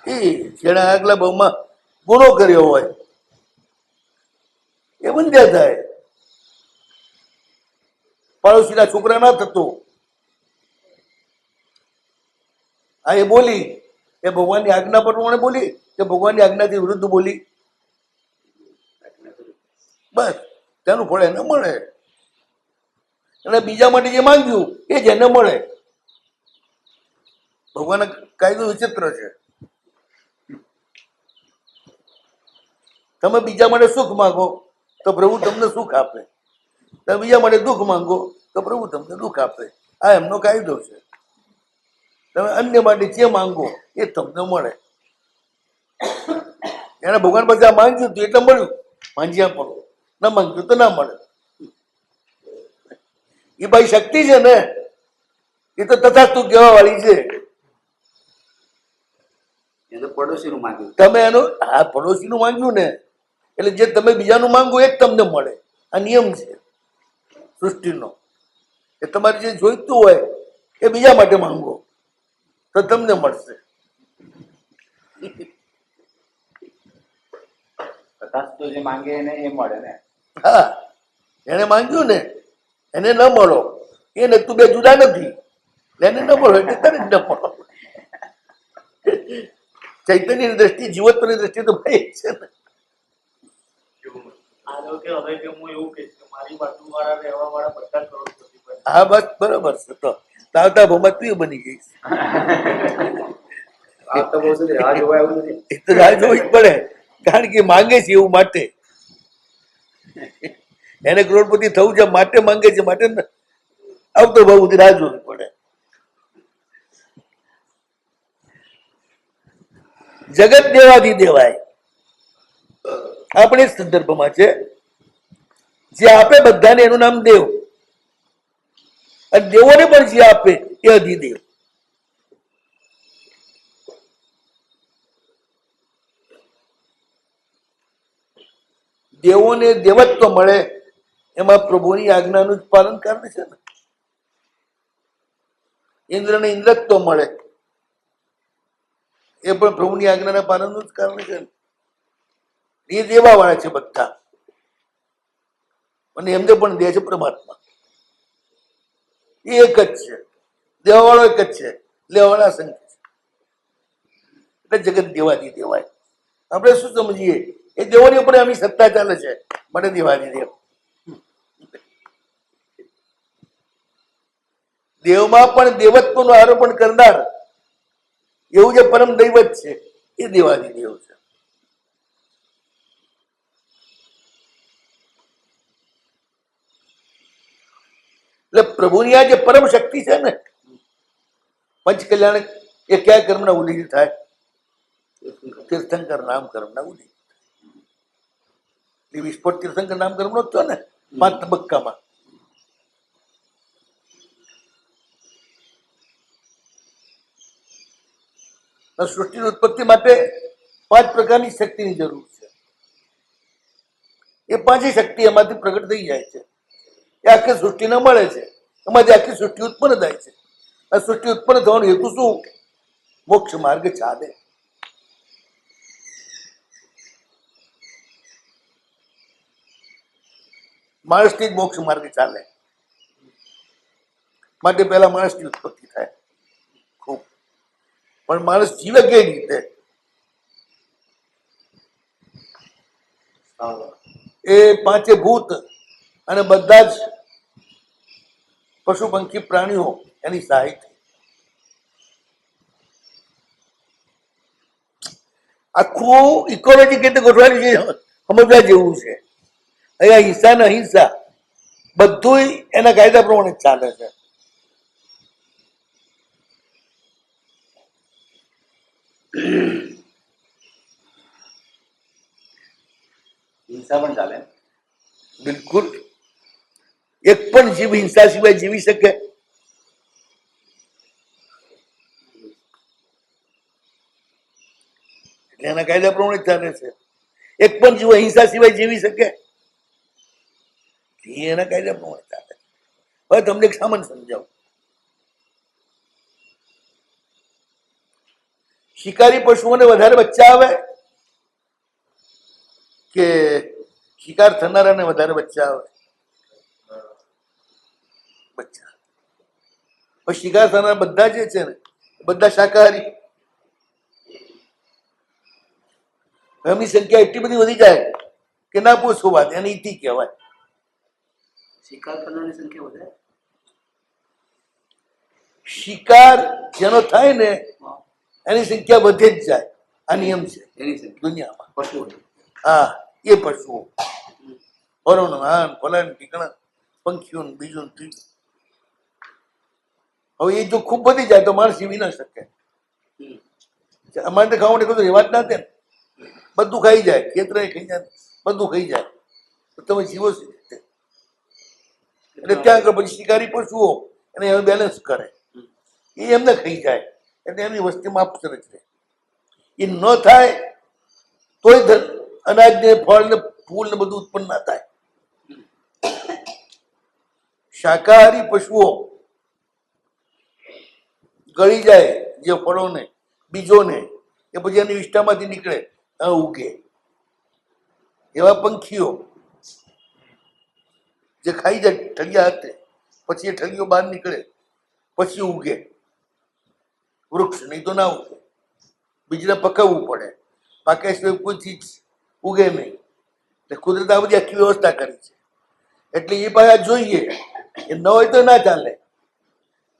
એ જેને આગલા ભાવમાં ગુનો કર્યો હોય એ બંધ્યા થાય. પાડોશીના છોકરા ના થતો, આ એ બોલી એ ભગવાનની આજ્ઞા પ્રમાણે બોલી કે ભગવાનની આજ્ઞાથી વિરુદ્ધ બોલી? બસ તેનું ફળ એને મળે. અને બીજા માટે જે માંગ્યું એ જ એને મળે. ભગવાનનો કાયદો વિચિત્ર છે. તમે બીજા માટે સુખ માંગો તો પ્રભુ તમને સુખ આપે, તમે બીજા માટે દુઃખ માંગો તો પ્રભુ તમને દુઃખ આપે. આ એમનો કાયદો છે. તમે અન્ય માટે જે માંગો એ તમને મળે. એને ભગવાન પાસે આ માંગ્યું હતું એટલે મળ્યું, માંગ્યા પણ ના માંગ્યું તો ના મળે. એ ભાઈ શક્તિ છે ને, એ તો તથાસ્તુ કહેવા વાળી છે. એ તો પડોશીનું માંગ્યું. તમે એનું આ પડોશીનું માંગ્યું ને એટલે જે તમે બીજાનું માંગો એ જ તમને મળે. આ નિયમ છે સૃષ્ટિનો. એ તમારે જે જોઈતું હોય એ બીજા માટે માંગો તો તમને મળશે. તથાસ્તુ જે માંગે એને એ મળે ને. હા, એને માંગ્યું ને એને ન મળો, એને તું બે જુદા નથી, એને ન મળો એટલે તને જ ન મળો. ચૈતન્યની દ્રષ્ટિ, જીવત્વની દ્રષ્ટિ તો ભાઈ એક છે ને. આ કે હવે કે હું એવું કહીશ કે મારી બાજુવાળા રહેવાવાળા બધા કરોડપતિ બને. હા બસ બરોબર છે. તો તાવતા ભોમાં તું બની જઈશ. આ તો બહુ સુધી રાહ જોવાય એવું નથી. એ તો રાહ જોવી જ પડે, કારણ કે માંગે છે એવું માટે. એને કરોડપતિ થવું છે માટે માંગે છે, માટે આવતો ભાવ સુધી રાહ જોવી પડે. જગત દેવાથી દેવાય આપણે સંદર્ભમાં છે. જે આપે બધાને એનું નામ દેવ, અને દેવોને પણ જે આપે એ અધિદેવ. દેવોને દેવત્વ મળે એમાં પ્રભુની આજ્ઞાનું જ પાલન કરે છે ને. ઇન્દ્રને ઇન્દ્રત્વ મળે એ પણ પ્રભુની આજ્ઞાના પાલનનું જ કારણ છે ને. એ દેવા વાળા છે બધા, અને એમને પણ દે છે પરમાત્મા. એ એક જ છે, દેવા વાળો એક જ છે, લેવા વાળા અસંખ્ય છે. એટલે જગત દેવાથી દેવાય. આપણે શું સમજીએ એ દેવોની ઉપર આની સત્તા ચાલે છે માટે દેવાથી દેવ. દેવમાં પણ દેવત્વનું આરોપણ કરનાર એવું જે પરમ દૈવત છે એ દેવાધિદેવ છે. એટલે પ્રભુની આ જે પરમ શક્તિ છે ને, પંચ કલ્યાણ એ કયા કર્મના ઉદય થાય? તીર્થંકર નામ કર્મના ઉદય. એ વિસ્ફોટ તીર્થંકર નામ કર્મનો જ થયો ને 5 તબક્કામાં. સૃષ્ટિની ઉત્પત્તિ માટે 5 પ્રકારની શક્તિની જરૂર છે. એ 5 શક્તિ એમાંથી પ્રગટ થઈ જાય છે. એ આખી સૃષ્ટિને મળે છે, એમાંથી આખી સૃષ્ટિ ઉત્પન્ન થાય છે. આ સૃષ્ટિ ઉત્પન્ન થવાનો હેતુ શું? મોક્ષ માર્ગ ચાલે. માણસથી જ મોક્ષ માર્ગ ચાલે. માટે પહેલા માણસની ઉત્પત્તિ થાય. ખૂબ પણ માણસ જીવે કઈ રીતે? એ 5 ભૂત અને બધા જ પશુ પંખી પ્રાણીઓ એની સહાયથી. આખું ઇકોલોજી કેવી ગોઠવાયેલું છે સમજવા જેવું છે. અહીંયા હિંસા ને અહિંસા બધું એના કાયદા પ્રમાણે ચાલે છે. હિંસા પણ ચાલે. બિલકુલ. એક પણ જીવ હિંસા સિવાય જીવી શકે? એટલે એના કાયદા પ્રમાણે ચાલે છે. એક પણ જીવ હિંસા સિવાય જીવી શકે? એના કાયદા પ્રમાણે ચાલે. હવે તમને એક સામાન્ય સમજાવું. શિકારી પશુઓને વધારે બચ્ચા આવે કે શિકાર થનારાને વધારે બચ્ચા આવે? બચ્ચા. પણ શિકાર થનારા બધા જે છે ને બધા શાકાહારી. એમની સંખ્યા એટલી બધી વધી જાય કે ના પૂછો વાત, એને ઈતિ કહેવાય. શિકાર કરનારની સંખ્યા વધારે. શિકાર જેનો થાય ને એની સંખ્યા વધે જ જાય. આ નિયમ છે એની સંખ્યા દુનિયામાં. પશુઓની. હા, એ પશુઓ ફરોનો હાન ફલાન ઠીકણા પંખીઓ ને બીજું ને ત્રીજું. હવે એ જો ખૂબ વધી જાય તો માણસ જીવી ના શકે. અમારે તો ખાવાનું કશું રહેવા જ ના દે ને. બધું ખાઈ જાય, ખેતરે ખાઈ જાય, બધું ખાઈ જાય તો તમે જીવો છો રીતે. એટલે ત્યાં આગળ પછી શિકારી પશુઓ એને હવે બેલેન્સ કરે, એ એમને ખાઈ જાય એટલે એમની વસ્તી માફ કરે છે. એ ન થાય તોય અનાજ ને ફળ ને ફૂલ ને બધું ઉત્પન્ન ના થાય. શાકાહારી પશુઓ ગળી જાય જે ફળોને બીજોને, એ પછી એની વિષ્ઠામાંથી નીકળે ઉગે. એવા પંખીઓ જે ખાઈ જાય ઠળિયા હાથે, પછી એ ઠળિયો બહાર નીકળે પછી ઉગે વૃક્ષ, નહીં તો ના ઉગે. બીજને પકવવું પડે, પાક્યા સિવાય કોઈ ચીજ ઉગે નહીં. એટલે કુદરત આ બધી આખી વ્યવસ્થા કરી છે. એટલે એ પાછા જોઈએ, એ ન હોય તો ના ચાલે,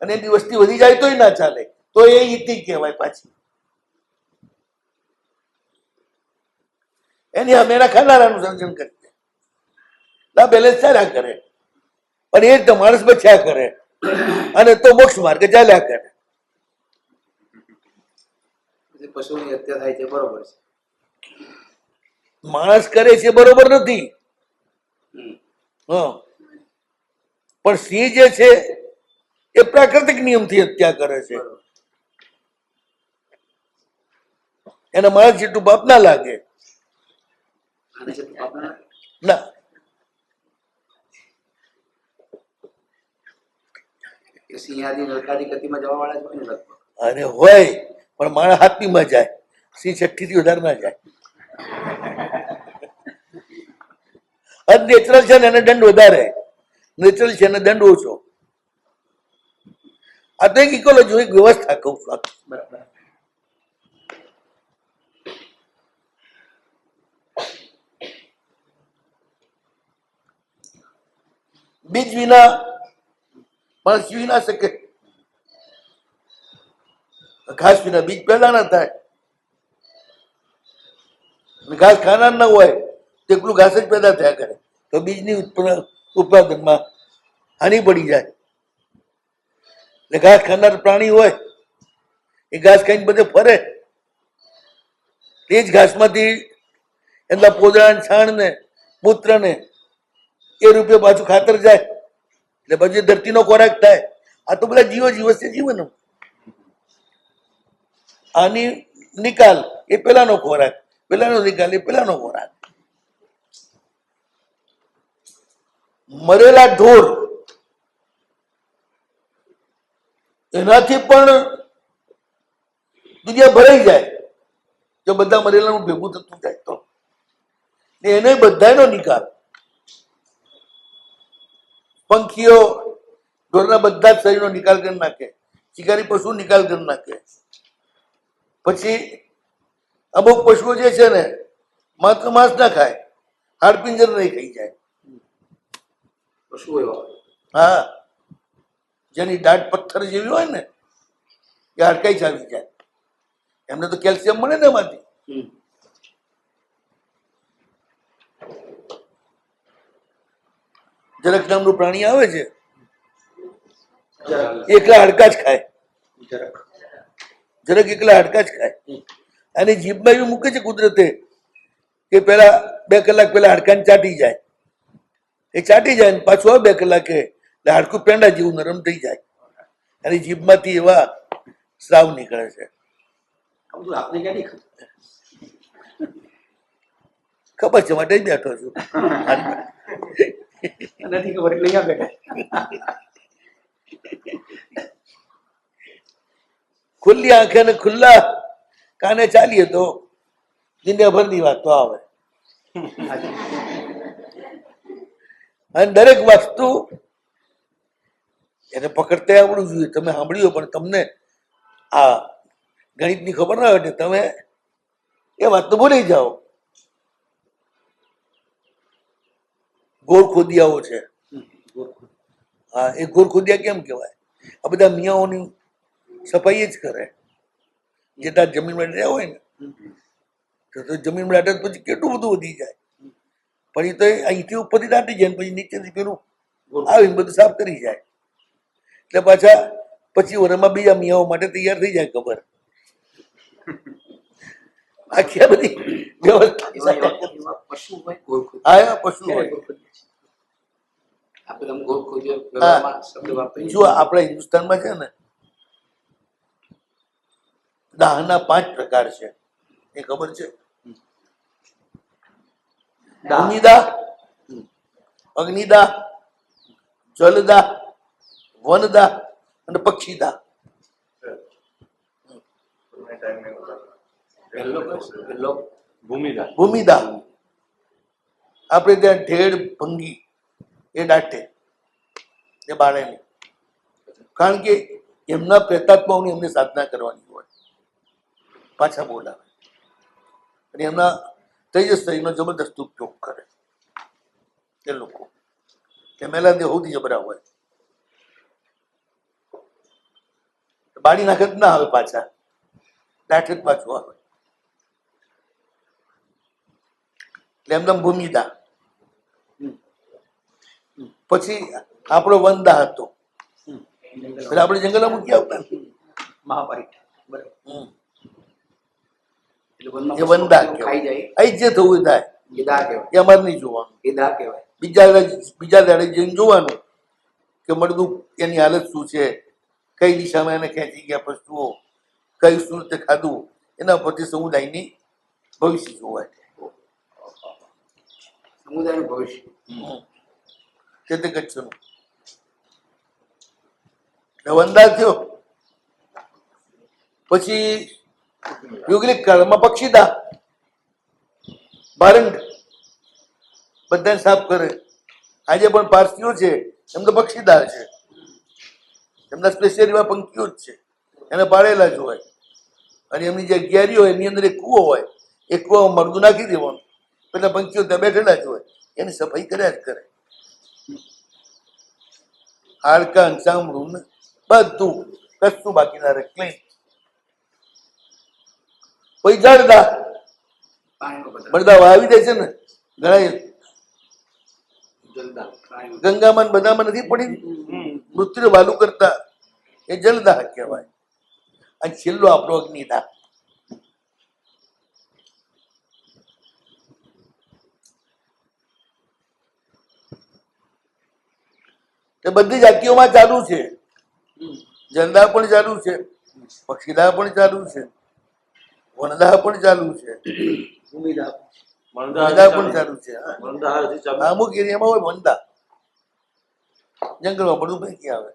અને એની વસ્તી વધી જાય તોય ના ચાલે, તો એ ઈતિ કહેવાય પાછી. એની અમે એના ખાનારાનું સર્જન કરી દે, ના બેલેન્સ ચાલ્યા કરે, પણ એ જ તો માણસ બચ્યા કરે અને તો મોક્ષ માર્ગે ચાલ્યા કરે. પછી પશુઓની હત્યા થાય છે બરોબર છે. માણસ કરે છે બરોબર નથી. હા, પણ સિંહ જે છે એ પ્રાકૃતિક નિયમથી હત્યા કરે છે. એને માણસ જેટલું પાપ ના લાગે. આને છે પાપ ના લાગે? ના, એ સિંહાદી નરકાદી ગતિમાં જવા વાળા જ હોય ને લગભગ. અરે હોય, પણ માણસ હાથમીમાં જાય, સિંહ છઠ્ઠી થી વધારે ના જાય. નેચરલ છે ને એને દંડ વધારે, નેચરલ છે એને દંડ ઓછો. આ તો એક ઇકોલોજી, એક વ્યવસ્થા કહું છું. બરાબર. બીજ વિના માણસ જીવી ના શકે. ઘાસ વિના બીજ પેદા ના થાય. ઘાસ ખાનાર ના હોય તો એકલું ઘાસ જ પેદા થયા કરે, તો બીજની ઉત્પાદનમાં હાનિ પડી જાય. એટલે ઘાસ ખાનાર પ્રાણી હોય એ ઘાસ ખાઈને બધે ફરે, એ જ ઘાસમાંથી એના પોદળા છાણ ને મૂત્ર ને એ રૂપે પાછું ખાતર જાય, એટલે પછી ધરતીનો ખોરાક થાય. આ તો બધા જીવો જીવ છે જીવન. આની નિકાલ એ પેલાનો ખોરાક, પેલાનો નિકાલ એ પેલાનો ખોરાક. મરેલા ઢોર એનાથી પણ દુનિયા ભરાઈ જાય જો બધા મરેલાનું ભેગું થતું જાય તો. એને બધાનો નિકાલ. પંખીઓ ઢોરના બધા જ શરીરનો નિકાલ કરી નાખે, શિકારી પશુ નિકાલ કરી નાખે. પછી અમુક પશુઓ જે છે ને માત્ર માંસ ના ખાય, હાડપિંજર નહીં ખાઈ જાય. પશુઓ એવા. હા, જેની દાઢ પથ્થર જેવી હોય ને એ હાડકાઈ ચાલી જાય. એમને તો કેલ્શિયમ મળે ને એમાંથી. જરાક નામનું પ્રાણી આવે છે, એકલા હાડકા જ ખાય. જરાક એકલા હાડકા જ ખાય. અને જીભમાં એવું મૂકે છે કુદરતે કે પેલા 2 કલાક પેલા હાડકાને ચાટી જાય, એ ચાટી જાય ને પાછું આવે 2 કલાકે એટલે હાડકું પેંડા જેવું નરમ થઈ જાય. અને જીભમાંથી એવા સ્રાવ નીકળે છે. આપને ક્યાંથી ખબર છે, માટે જ બેઠો છું. નથી ખબર એટલે અહીંયા બેઠા. ખુલ્લી આંખે ને ખુલ્લા કાને ચાલીએ તો દુનિયાભરની વાતો આવે. અને દરેક વસ્તુ એને પકડતે આવડવું જોઈએ. તમે સાંભળ્યું પણ તમને આ ગણિતની ખબર ના હોય એટલે તમે એ વાત તો ભૂલી જાઓ. ગોરખોદિયાઓ છે. હા, એ ગોરખોદિયા કેમ કહેવાય? આ બધા મિયાઓની સફાઈ જ કરે. જેટલા જમીનમાં રહ્યા હોય ને તો જમીનમાં દાટે પછી કેટલું બધું વધી જાય. પણ એ તો અહીંથી ઉપરથી દાટી જાય ને પછી નીચેથી પેલું આવીને બધું સાફ કરી જાય. એટલે પાછા પછી વર્ષમાં બીજા મિયાઓ માટે તૈયાર થઈ જાય. ખબર આખી આ બધી વ્યવસ્થા એવા પશુ હોય ગોળખોદ. હા, એવા પશુ હોય. આપણે આમ ગોળખોદિયો વ્યવહારમાં શબ્દ વાપરીએ. જો આપણા હિન્દુસ્તાનમાં છે ને દાહના 5 પ્રકાર છે. એ ખબર છે? ભૂમિદાહ, અગ્નિદાહ, જલદાહ, વનદાહ અને પક્ષીદાહ. પહેલો ભૂમિદાહ આપણે ત્યાં ઢેડ ભંગી એ દાટે એ બાળે નહીં. કારણ કે એમના પ્રેતાત્માઓની એમને સાધના કરવાની હોય, પાછા બોલાવે અને એમના તેજસ શરીરનો જબરદસ્ત ઉપયોગ કરે. એ લોકો કેમેલા દેહોથી જબરા હોય, બાળી નાખે જ ના આવે, પાછા દાઠે જ પાછું આવે. એટલે એમના ભૂમિદાહ. પછી આપણો વનદાહ હતો. એટલે આપણે જંગલમાં મૂકી આવતા ને. મહાપારિક બરાબર. હમ. એટલે વનમાં એ વનદાહ પશુઓ ખાઈ જાય કહેવાય. અહીં જે થવું એ થાય, એ દાહ કહેવાય. એ અમારે નહીં જોવાનું. એ દાહ કહેવાય. બીજા દાડે જઈને જોવાનું કે મળદું એની હાલત શું છે, કઈ દિશામાં એને ખેંચી ગયા પશુઓ, કઈ શું રીતે ખાધું, એના પરથી સમુદાયની ભવિષ્ય જોવાય. સમુદાયનું ભવિષ્ય. તે કચ્છનું વંદા થયો. પછી યુગલિક કાળમાં પક્ષીદાહ, ભારંગ બધાને સાફ કરે. આજે પણ પારસીઓ છે એમ તો પક્ષીદાહ છે, એમના સ્પેશિયલ એવા પંખીઓ જ છે, એને પાળેલા જ હોય. અને એમની જે અગિયારી હોય એની અંદર એક કૂવો હોય, એ કૂવામાં મરદું નાખી દેવાનું, પેલા પંખીઓ ત્યાં બેઠેલા જ હોય, એની સફાઈ કર્યા જ કરે. હાડકાં ચામડું બધું કશું બાકી ના રહે, ક્લીન. કોઈ જળદાહ, પાણીનો બદલ. બધા વાવી દે છે ને ઘણા જલદાહ પાણીનો. ગંગામાં ને બધામાં નથી પડી મૃત્યુ વાલું કરતા, એ જલદાહ કહેવાય. અને છેલ્લો આપણો અગ્નિદાહ. એ બધી જાતિઓમાં ચાલુ છે. જલદાહ પણ ચાલુ છે, પક્ષીદાહ પણ ચાલુ છે, વનદાહ પણ ચાલુ છે, ભૂમિદાહ. વનદાહ પણ ચાલુ છે. હા, અમુક એરિયામાં હોય વનદાહ, જંગલમાં બધું પૈકી આવે.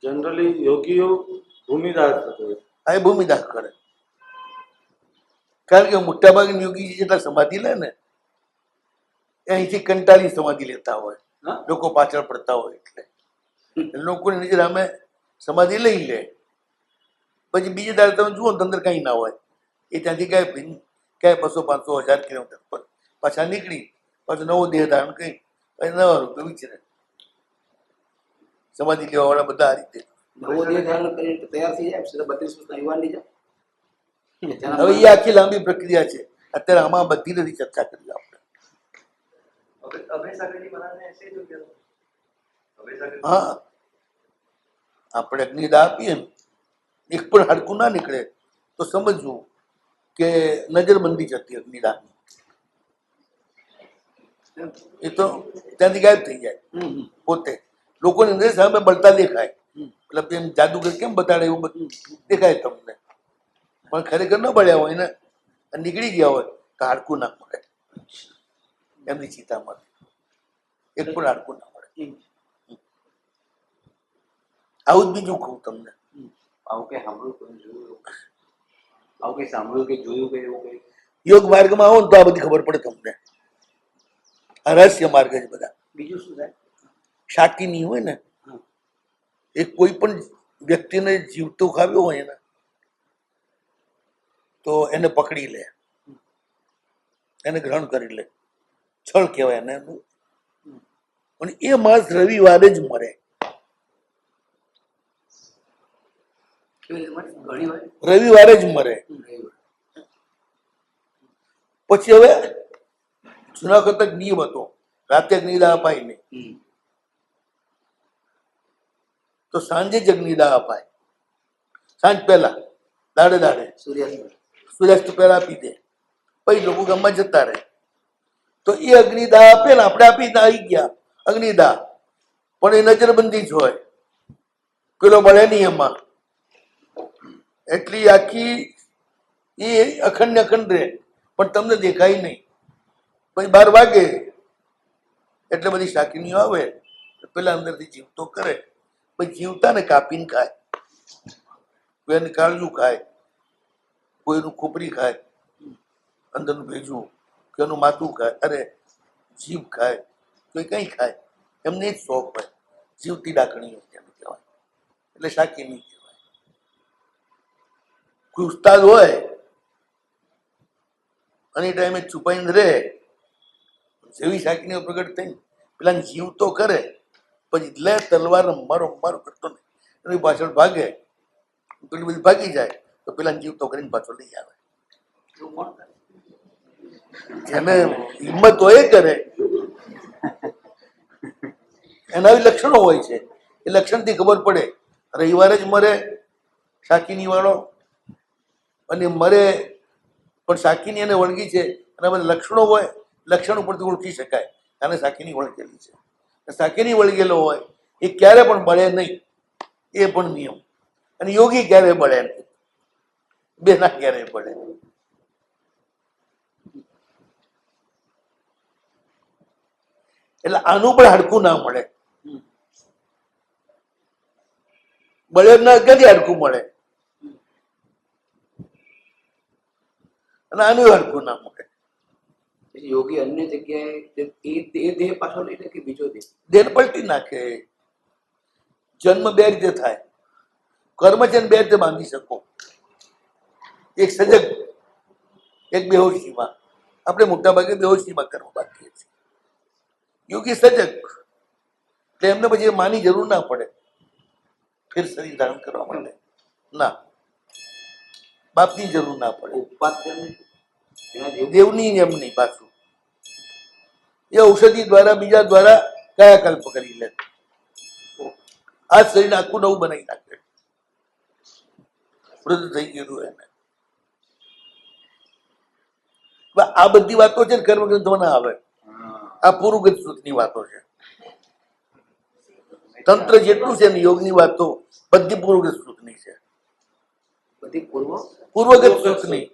જનરલી યોગીઓ ભૂમિદાહ થતો હોય. આ એ ભૂમિદાહ કરે. કારણ કે મોટા ભાગના યોગી જેટલા સમાધિ લે ને એ અહીંથી કંટાળી સમાધિ લેતા હોય, લોકો પાછળ પડતા હોય એટલે લોકોની નીચે અમે સમાધિ લઈ લે. પછી બીજે દાડે તમે જુઓ ને અંદર કઈ ના હોય, એ ત્યાંથી ક્યાંય 200-500-1000 કિલોમીટર પર પાછા નીકળી પાછું નવો દેહ ધારણ કરી પછી નવા રૂપે વિચરે. સમાધિ લેવા વાળા બધા આ રીતે. નવો દેહ ધારણ કરીને તૈયાર થઈ જાય સીધા 32 વર્ષના યુવાન થઈ જાય. હવે એ આખી લાંબી પ્રક્રિયા છે. અત્યારે આમાં બધી નથી ચર્ચા કરી આપણે. હા, આપણે અગ્નિદાહ આપીએ ને એક પણ હાડકું ના નીકળે તો સમજવું કે નજરબંધી છે અગ્નિદાહની. એ તો ત્યાંથી ગાયબ થઈ જાય પોતે. લોકોની નજર સામે બળતા દેખાય, મતલબ એમ જાદુગર કેમ બતાડે એવું બધું દેખાય તમને, પણ ખરેખર ન બળ્યા હોય ને નીકળી ગયા હોય તો હાડકું ના મળે એમની ચિતામાં, એક પણ હાડકું ના મળે. આવું જ બીજું કહું તમને. આવું કઈ સાંભળ્યું કોઈ જોયું? આવું કઈ સાંભળ્યું કે જોયું કે એવું કઈ? યોગ માર્ગમાં આવો ને તો આ બધી ખબર પડે તમને. આ રહસ્ય માર્ગ જ બધા. બીજું શું થાય? શાકીની હોય ને એ કોઈ પણ વ્યક્તિને જીવતો ખાવ્યો હોય ને તો એને પકડી લે, એને ગ્રહણ કરી લે, છળ કહેવાય એને. પણ એ માણસ રવિવારે જ મરે. કેવી રીતે મળે? ઘણી વાર રવિવારે જ મરે. પછી હવે જૂના કરતા નિયમ હતો, રાતે અગ્નિદાહ અપાય નહીં, તો સાંજે જ અગ્નિદાહ અપાય. સાંજ પહેલા દાડે સૂર્યાસ્ત પહેલા આપી દે, પછી લોકો ગામમાં જતા રહે. તો એ અગ્નિદાહ આપે ને આપણે આપી આવી ગયા અગ્નિદાહ, પણ એ નજરબંધી જ હોય, પેલો મળે નહીં એમાં. એટલી આખી એ અખંડ ને અખંડ રહે, પણ તમને દેખાય નહીં. પછી 12 વાગે એટલે બધી શાકીનીઓ આવે, પેલા અંદરથી જીવતો કરે, પછી જીવતા ને કાપીને ખાય. કોઈનું કાળજું ખાય, કોઈનું ખોપરી ખાય, અંદરનું ભેજું, કોઈનું માથું ખાય, અરે જીભ ખાય, કોઈ કંઈ ખાય. એમને જ શોખ હોય, જીવતી ડાકણીઓ જેને કહેવાય, એટલે શાકીની કહેવાય. કોઈ ઉસ્તાદ હોય અને એ ટાઈમે છુપાઈને રહે, જેવી શાકીનીઓ પ્રગટ થઈ પેલા જીવતો કરે, પછી લે તલવાર મારો મારો કરતો નહીં, એની પાછળ ભાગે, પેલી બધી ભાગી જાય, તો પેલા જીવતો કરીને પાછો લઈ આવે. જેને હિંમત હોય એ કરે. એના લક્ષણો હોય છે, એ લક્ષણથી ખબર પડે. રવિવારે જ મરે શાકીની વાળો, અને મરે પણ શાકીની એને વળગી છે, એના બધા લક્ષણો હોય, લક્ષણ ઉપરથી ઓળખી શકાય આને શાકીની વળગેલી છે. શાકીની વળગેલો હોય એ ક્યારે પણ બળે નહીં, એ પણ નિયમ. અને યોગી ક્યારે બળે નહીં, બે ના ક્યારે બળે. એટલે આનું પણ હાડકું ના મળે. બળે ના ક્યાંથી હાડકું મળે, અને આનું હાડકું ના મળે. પછી યોગી અન્ય જગ્યાએ એ દેહ પાછો લઈ લે કે બીજો દેહ? દેહ પલટી નાખે. જન્મ બે રીતે થાય, કર્મ છે ને બે રીતે બાંધી શકો. એક સજગ, એક બેહોશીમાં. આપણે મોટા ભાગે બેહોશીમાં કર્મ બાંધીએ છીએ. યોગી સજગ, એટલે એમને પછી માની જરૂર ના પડે ફેર શરીર ધારણ કરવા માટે. ના, બાપની જરૂર ના પડે. ઉપાધ્ય એના જેવું દેવની એમ નહીં. પાછું એ ઔષધિ દ્વારા બીજા દ્વારા કાયાકલ્પ કરી લે, આ શરીર આખું નવું બનાવી નાખે. વૃદ્ધ થઈ ગયેલું એને. આ બધી વાતો છે ને કર્મ ગ્રંથોમાં ના આવે. આ પૂર્વગત શ્રુતની વાતો છે. તંત્ર જેટલું છે ને યોગની વાતો બધી પૂર્વગત શ્રુતની છે. બધી પૂર્વગત શ્રુતની,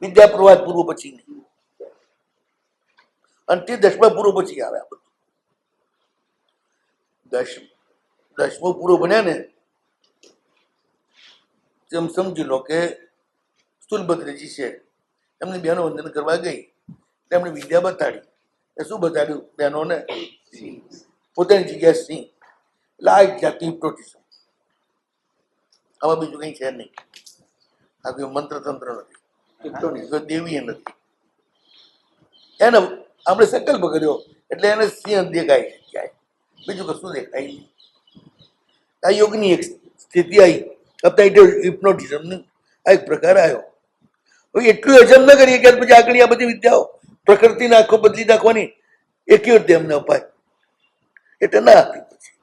વિદ્યા પ્રવાહ પૂર્વ પછીની, અને તે 10મા પૂર્વ પછી આવે. આ બધું 10મો પૂરો બન્યા ને, જેમ સમજી લો કે સ્થૂલભદ્રજી છે, એમની બહેનો વંદન કરવા ગઈ, એમણે વિદ્યા બતાડી. એ શું બતાડ્યું બહેનોને? પોતાની જગ્યાએ સિંહ. એટલે આ એક જાતની હિપ્નોટિઝમ. આમાં બીજું કંઈ છે નહીં. આ કોઈ મંત્ર તંત્ર નથી, કોઈ દેવીએ નથી. એને આપણે સંકલ્પ કર્યો એટલે એને સિંહ દેખાય જાય, બીજું કશું દેખાય નહીં. આ યોગની એક સ્થિતિ આવી, હિપ્નોટિઝમનો આ એક પ્રકાર આવ્યો. હવે એટલું હજમ ન કરીએ કે પછી આગળ આ બધી વિદ્યાઓ પ્રકૃતિને આખો બદલી નાખવાની એ કેવી રીતે એમને અપાય, એટલે ના આપી. પછી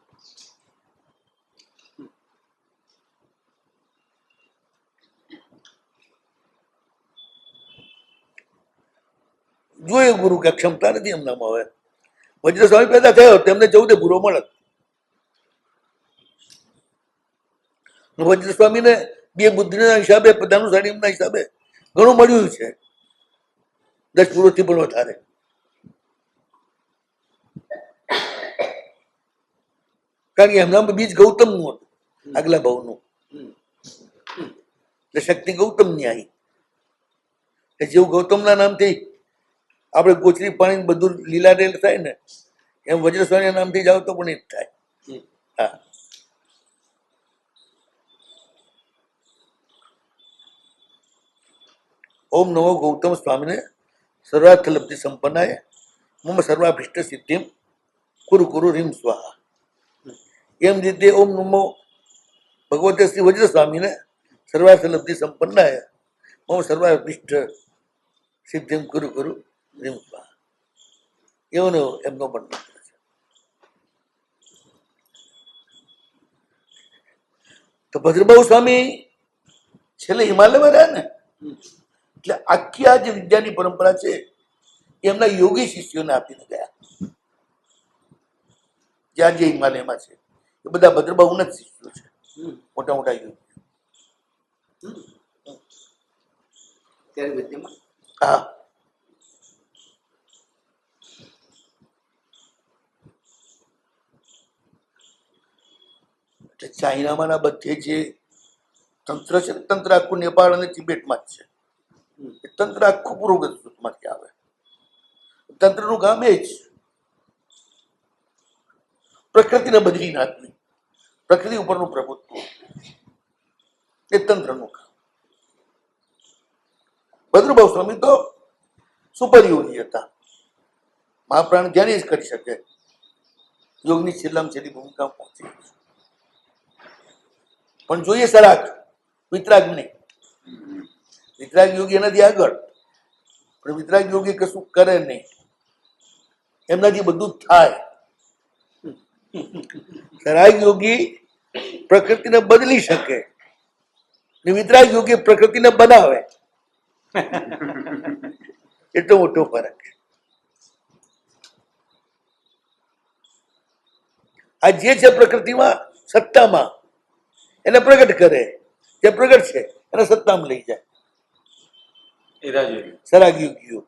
જોયું ગુરુ કે ક્ષમતા નથી એમનામાં. હવે વજ્ર સ્વામી પેદા થયો તેમને 14 ગુરુ મળે. વજ્ર સ્વામીને 2 બુદ્ધિના હિસાબે, પદાનુસારીના હિસાબે ઘણું મળ્યું છે, 10 પૂર્વથી પણ વધારે. કારણ કે એમના બીજ ગૌતમનું હતું, આગલા ભાવનું. એટલે શક્તિ ગૌતમની આવી. જેવું ગૌતમના નામથી આપણે ગોચરી પાણી બધું લીલા રેલ થાય ને, એમ વજ્રસ્વામીના નામથી જાઓ તો પણ એ જ થાય. હા, ઓમ નમો ગૌતમ સ્વામીને સર્વાર્થ લબ્ધિ સંપન્નાય મમ સર્વાભીષ્ટ સિદ્ધિમ કુરુ કુરુ રીમ સ્વાહા. એમ રીતે ઓમ નમો ભગવતે શ્રી વજ્ર સ્વામીને સર્વાર્થ લબ્ધિ સંપન્નાય મમ સર્વાભીષ્ટ સિદ્ધિમ કુરુ કુરુ રીમ સ્વાહા. એનો એમનો પણ મંત્ર છે. તો ભદ્રબાહુ સ્વામી છેલ્લે હિમાલયમાં રહ્યા ને, એટલે આખી આ જે વિદ્યાની પરંપરા છે એ એમના યોગી શિષ્યોને આપીને ગયા. જ્યાં જે હિમાલયમાં છે એ બધા ભદ્રબાહુના જ શિષ્યો છે, મોટા મોટા યોગી. ત્યારે વિદ્યામાં હા, એટલે ચાઇનામાં ના બધે જે તંત્ર છે ને, તંત્ર આખું નેપાળ અને તિબેટમાં જ છે. એ તંત્ર આખું પૂર્વગતમાંથી આવે. તંત્રનું કામ એ જ પ્રકૃતિને બદલી નાખવી, પ્રકૃતિ ઉપરનું પ્રભુત્વ, એ તંત્રનું કામ. ભદ્રબાહુ સ્વામી તો સુપરયોગી હતા, મહાપ્રાણ ધ્યાન જ કરી શકે, યોગની છેલ્લામાં છેલ્લી ભૂમિકા પહોંચી. પણ જોઈએ સરાગ, વિતરાગ નહીં. વિતરાગ યોગી એનાથી આગળ, પણ વિતરાગ યોગી કશું કરે નહીં, એમનાથી બધું જ થાય. સરાગ યોગી પ્રકૃતિને બદલી શકે ને વિતરાગ યોગી પ્રકૃતિને બનાવે. એટલો મોટો ફરક છે. આ જે છે પ્રકૃતિમાં સત્તામાં એને પ્રગટ કરે, જે પ્રગટ છે એને સત્તામાં લઈ જાય. એ રાજયોગી. સરાગ યોગીઓ.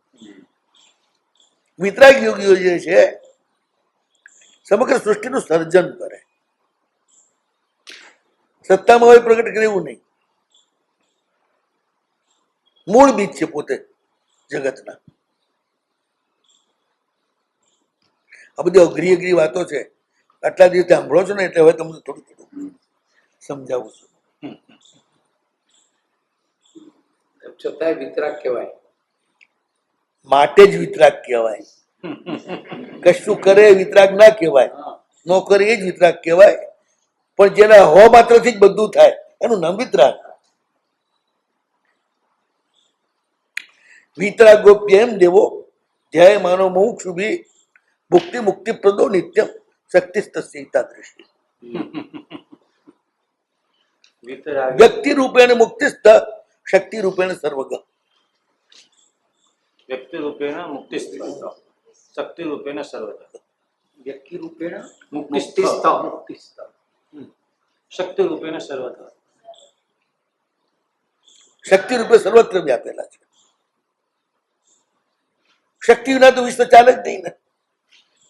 વિતરાગ યોગીઓ જે છે સમગ્ર સૃષ્ટિનું સર્જન કરે, સત્તામાં હોય પ્રગટ કરે એવું નહીં. મૂળ બીજ છે પોતે જગતના. આ બધી અઘરી અઘરી વાતો છે, આટલા દિવસ સાંભળો છો ને, એટલે હવે તમને થોડું થોડું સમજાવું છું. છતાંય વિતરાગ કહેવાય. માટે જ વિતરાગ કહેવાય. કશું કરે વિતરાગ ના કહેવાય, ન કરે એ જ વિતરાગ કહેવાય. પણ જેના હો માત્રથી જ બધું થાય એનું નામ વિતરાગ. વિતરાગોપ્યમ દેવો ધ્યાય માનો મુક્ષુભી ભુક્તિ મુક્તિ પ્રદો નિત્યમ શક્તિ તસ્યૈતા દૃષ્ટિ. વિતરાગ વ્યક્તિ રૂપેણ મુક્તિસ્થ શક્તિ રૂપેણ સર્વગ. વ્યક્તિ રૂપેણ મુક્તિસ્થ શક્તિ રૂપેણ સર્વતઃ. વ્યક્તિ રૂપેણ મુક્તિસ્થ મુક્તિસ્થ. શક્તિ રૂપેણ સર્વતઃ. શક્તિ રૂપે સર્વત્ર વ્યાપેલા છે. શક્તિ વિના તો વિશ્વ ચાલે જ નહીં ને.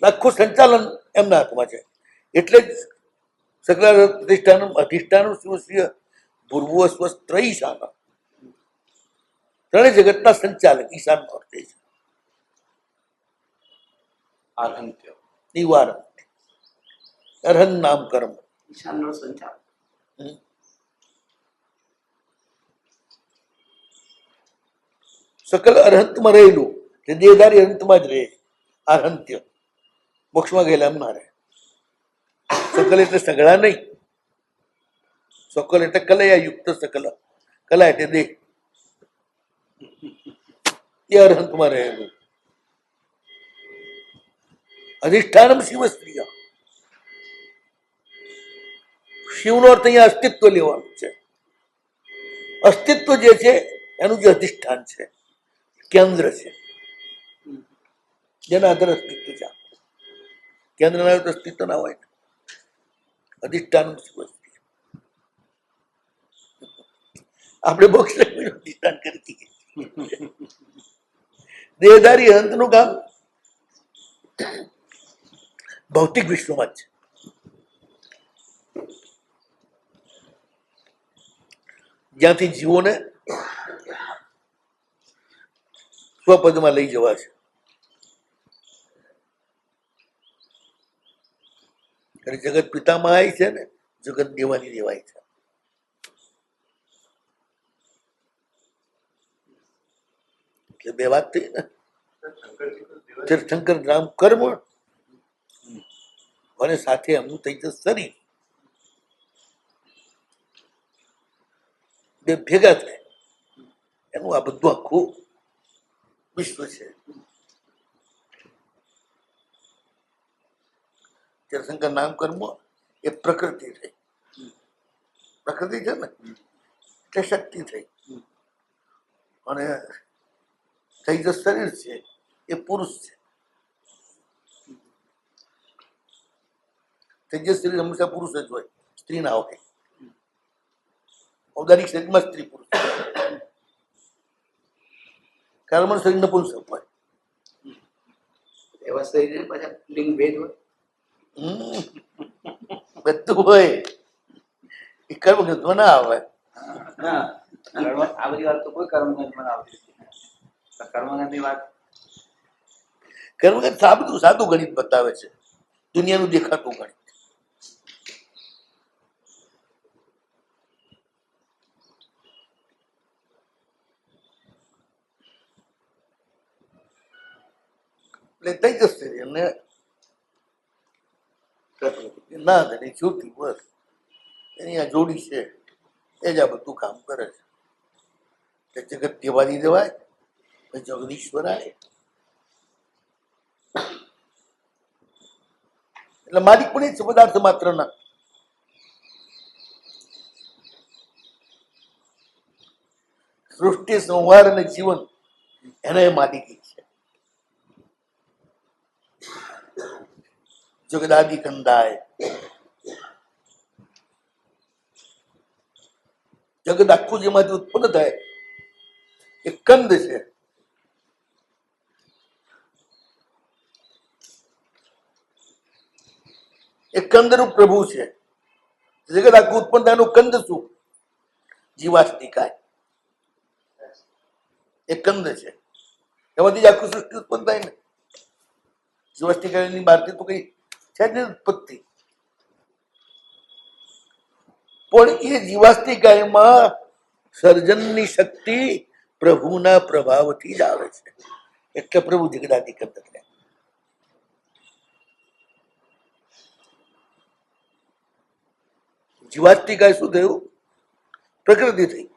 આખું સંચાલન એમના હાથમાં છે. એટલે જ સકલ પ્રતિષ્ઠાનમ અધિષ્ઠાનમ શિવશ્રીય ભૂર્ભુવ સ્વસ્ત્ર ઈશાન. ત્રણેય જગતના સંચાલક ઈશાન અર્થે છે. આરહંત્ય. નિવારણ અરહન નામ કર્મ. ઈશાનનો સંચાર. સકલ અરહંતમાં રહેલું તે દેહધારી અનંતમાં જ રહે. અરહંત્ય મોક્ષમાં ગયેલા એમ ના રહે. સકલ એટલે સગળા નહીં, સકલ એટલે કલયા યુક્ત સકલ. કલા એટલે દેહ, એ અરહંતમાં રહેલું. અધિષ્ઠાનમ શિવ સ્ત્રીય. શિવનો અર્થ અહીંયા અસ્તિત્વ લેવાનું છે. અસ્તિત્વ જે છે એનું જે અધિષ્ઠાન છે, કેન્દ્ર છે, જેના આધારે અસ્તિત્વ છે. કેન્દ્ર ના હોય તો અસ્તિત્વ ના હોય. અધિષ્ઠાન આપણે મોક્ષ અધિષ્ઠાન કરી દઈએ. દેહધારી અંતનું કામ ભૌતિક વિશ્વમાં જ છે. જ્યાંથી જીવોને સ્વપદમાં લઈ જવા છે. એટલે જગત પિતામાં આવી છે ને જગત દેવાની દેવાય છે. એ બે વાત થઈ ને. તીર્થંકર નામ કર્મ અને સાથે એમનું થઈ જશે શરીર, બે ભેગા થાય એનું આ બધું આખું વિશ્વ છે. તીર્થંકર નામ કર્મ એ પ્રકૃતિ થઈ, પ્રકૃતિ છે ને એટલે શક્તિ થઈ, અને થઈ જે શરીર છે એ પુરુષ છે. તેજસ શરીર હંમેશા પુરુષ જ હોય, સ્ત્રી ના હોય. ઔદારિક શરીરમાં સ્ત્રી પુરુષ, કર્મણ શરીર નપુંસક હોય. એવા શરીરે પાછા લિંગ ભેદ હોય. બધું હોય એ કર્મ ગ્રંથમાં ના આવે. ના કર્મ આ બધી વાત તો કોઈ કર્મગંધમાં આવતી નથી. કર્મગંધની વાત કર્મગંથ સાદું સાદું ગણિત બતાવે છે, દુનિયાનું દેખાતું ગણિત. એટલે થઈ જશે એમને ના એની જ્યોતિ બસ એની આ જોડી છે એ જ આ બધું કામ કરે છે. જગત દેવાદી દેવાય, જગદીશ્વરાય. એટલે માલિક પણ એ છે પદાર્થ માત્ર ના. સૃષ્ટિ સંહાર અને જીવન એના એ માલિકી છે. જગદાદિ કંદાય, જગત આખું જેમાંથી ઉત્પન્ન થાય એ કંદ છે. એ કંદરૂપ પ્રભુ છે. જગત આખું ઉત્પન્ન થાય એનું કંદ શું? જીવાષ્ટિકાય એ કંદ છે, એમાંથી જ આખું સૃષ્ટિ ઉત્પન્ન થાય ને. જીવાષ્ટિકાયની બહારથી તો કઈ છે જ નહીં ઉત્પત્તિ. પણ એ જીવાષ્ટિકાયમાં સર્જનની શક્તિ પ્રભુના પ્રભાવથી જ આવે છે, એટલે પ્રભુ જગદાદિ કંદ છે. જીવાષ્ટિકાય શું થયું? પ્રકૃતિ થઈ,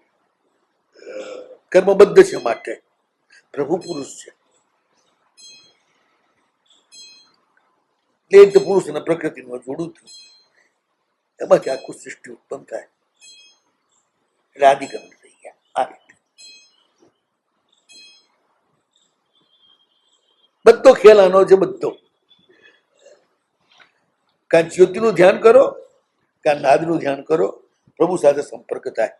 કર્મબદ્ધ છે માટે. પ્રભુ પુરુષ છે એટલે પુરુષ અને પ્રકૃતિનું જોડું થયું, એમાંથી આખું સૃષ્ટિ ઉત્પન્ન થાય એટલે આદિગંધ થઈ ગયા. આ રીતે બધો ખેલ આનો છે. બધો કાં જ્યોતિનું ધ્યાન કરો, કાં નાદનું ધ્યાન કરો, પ્રભુ સાથે સંપર્ક થાય.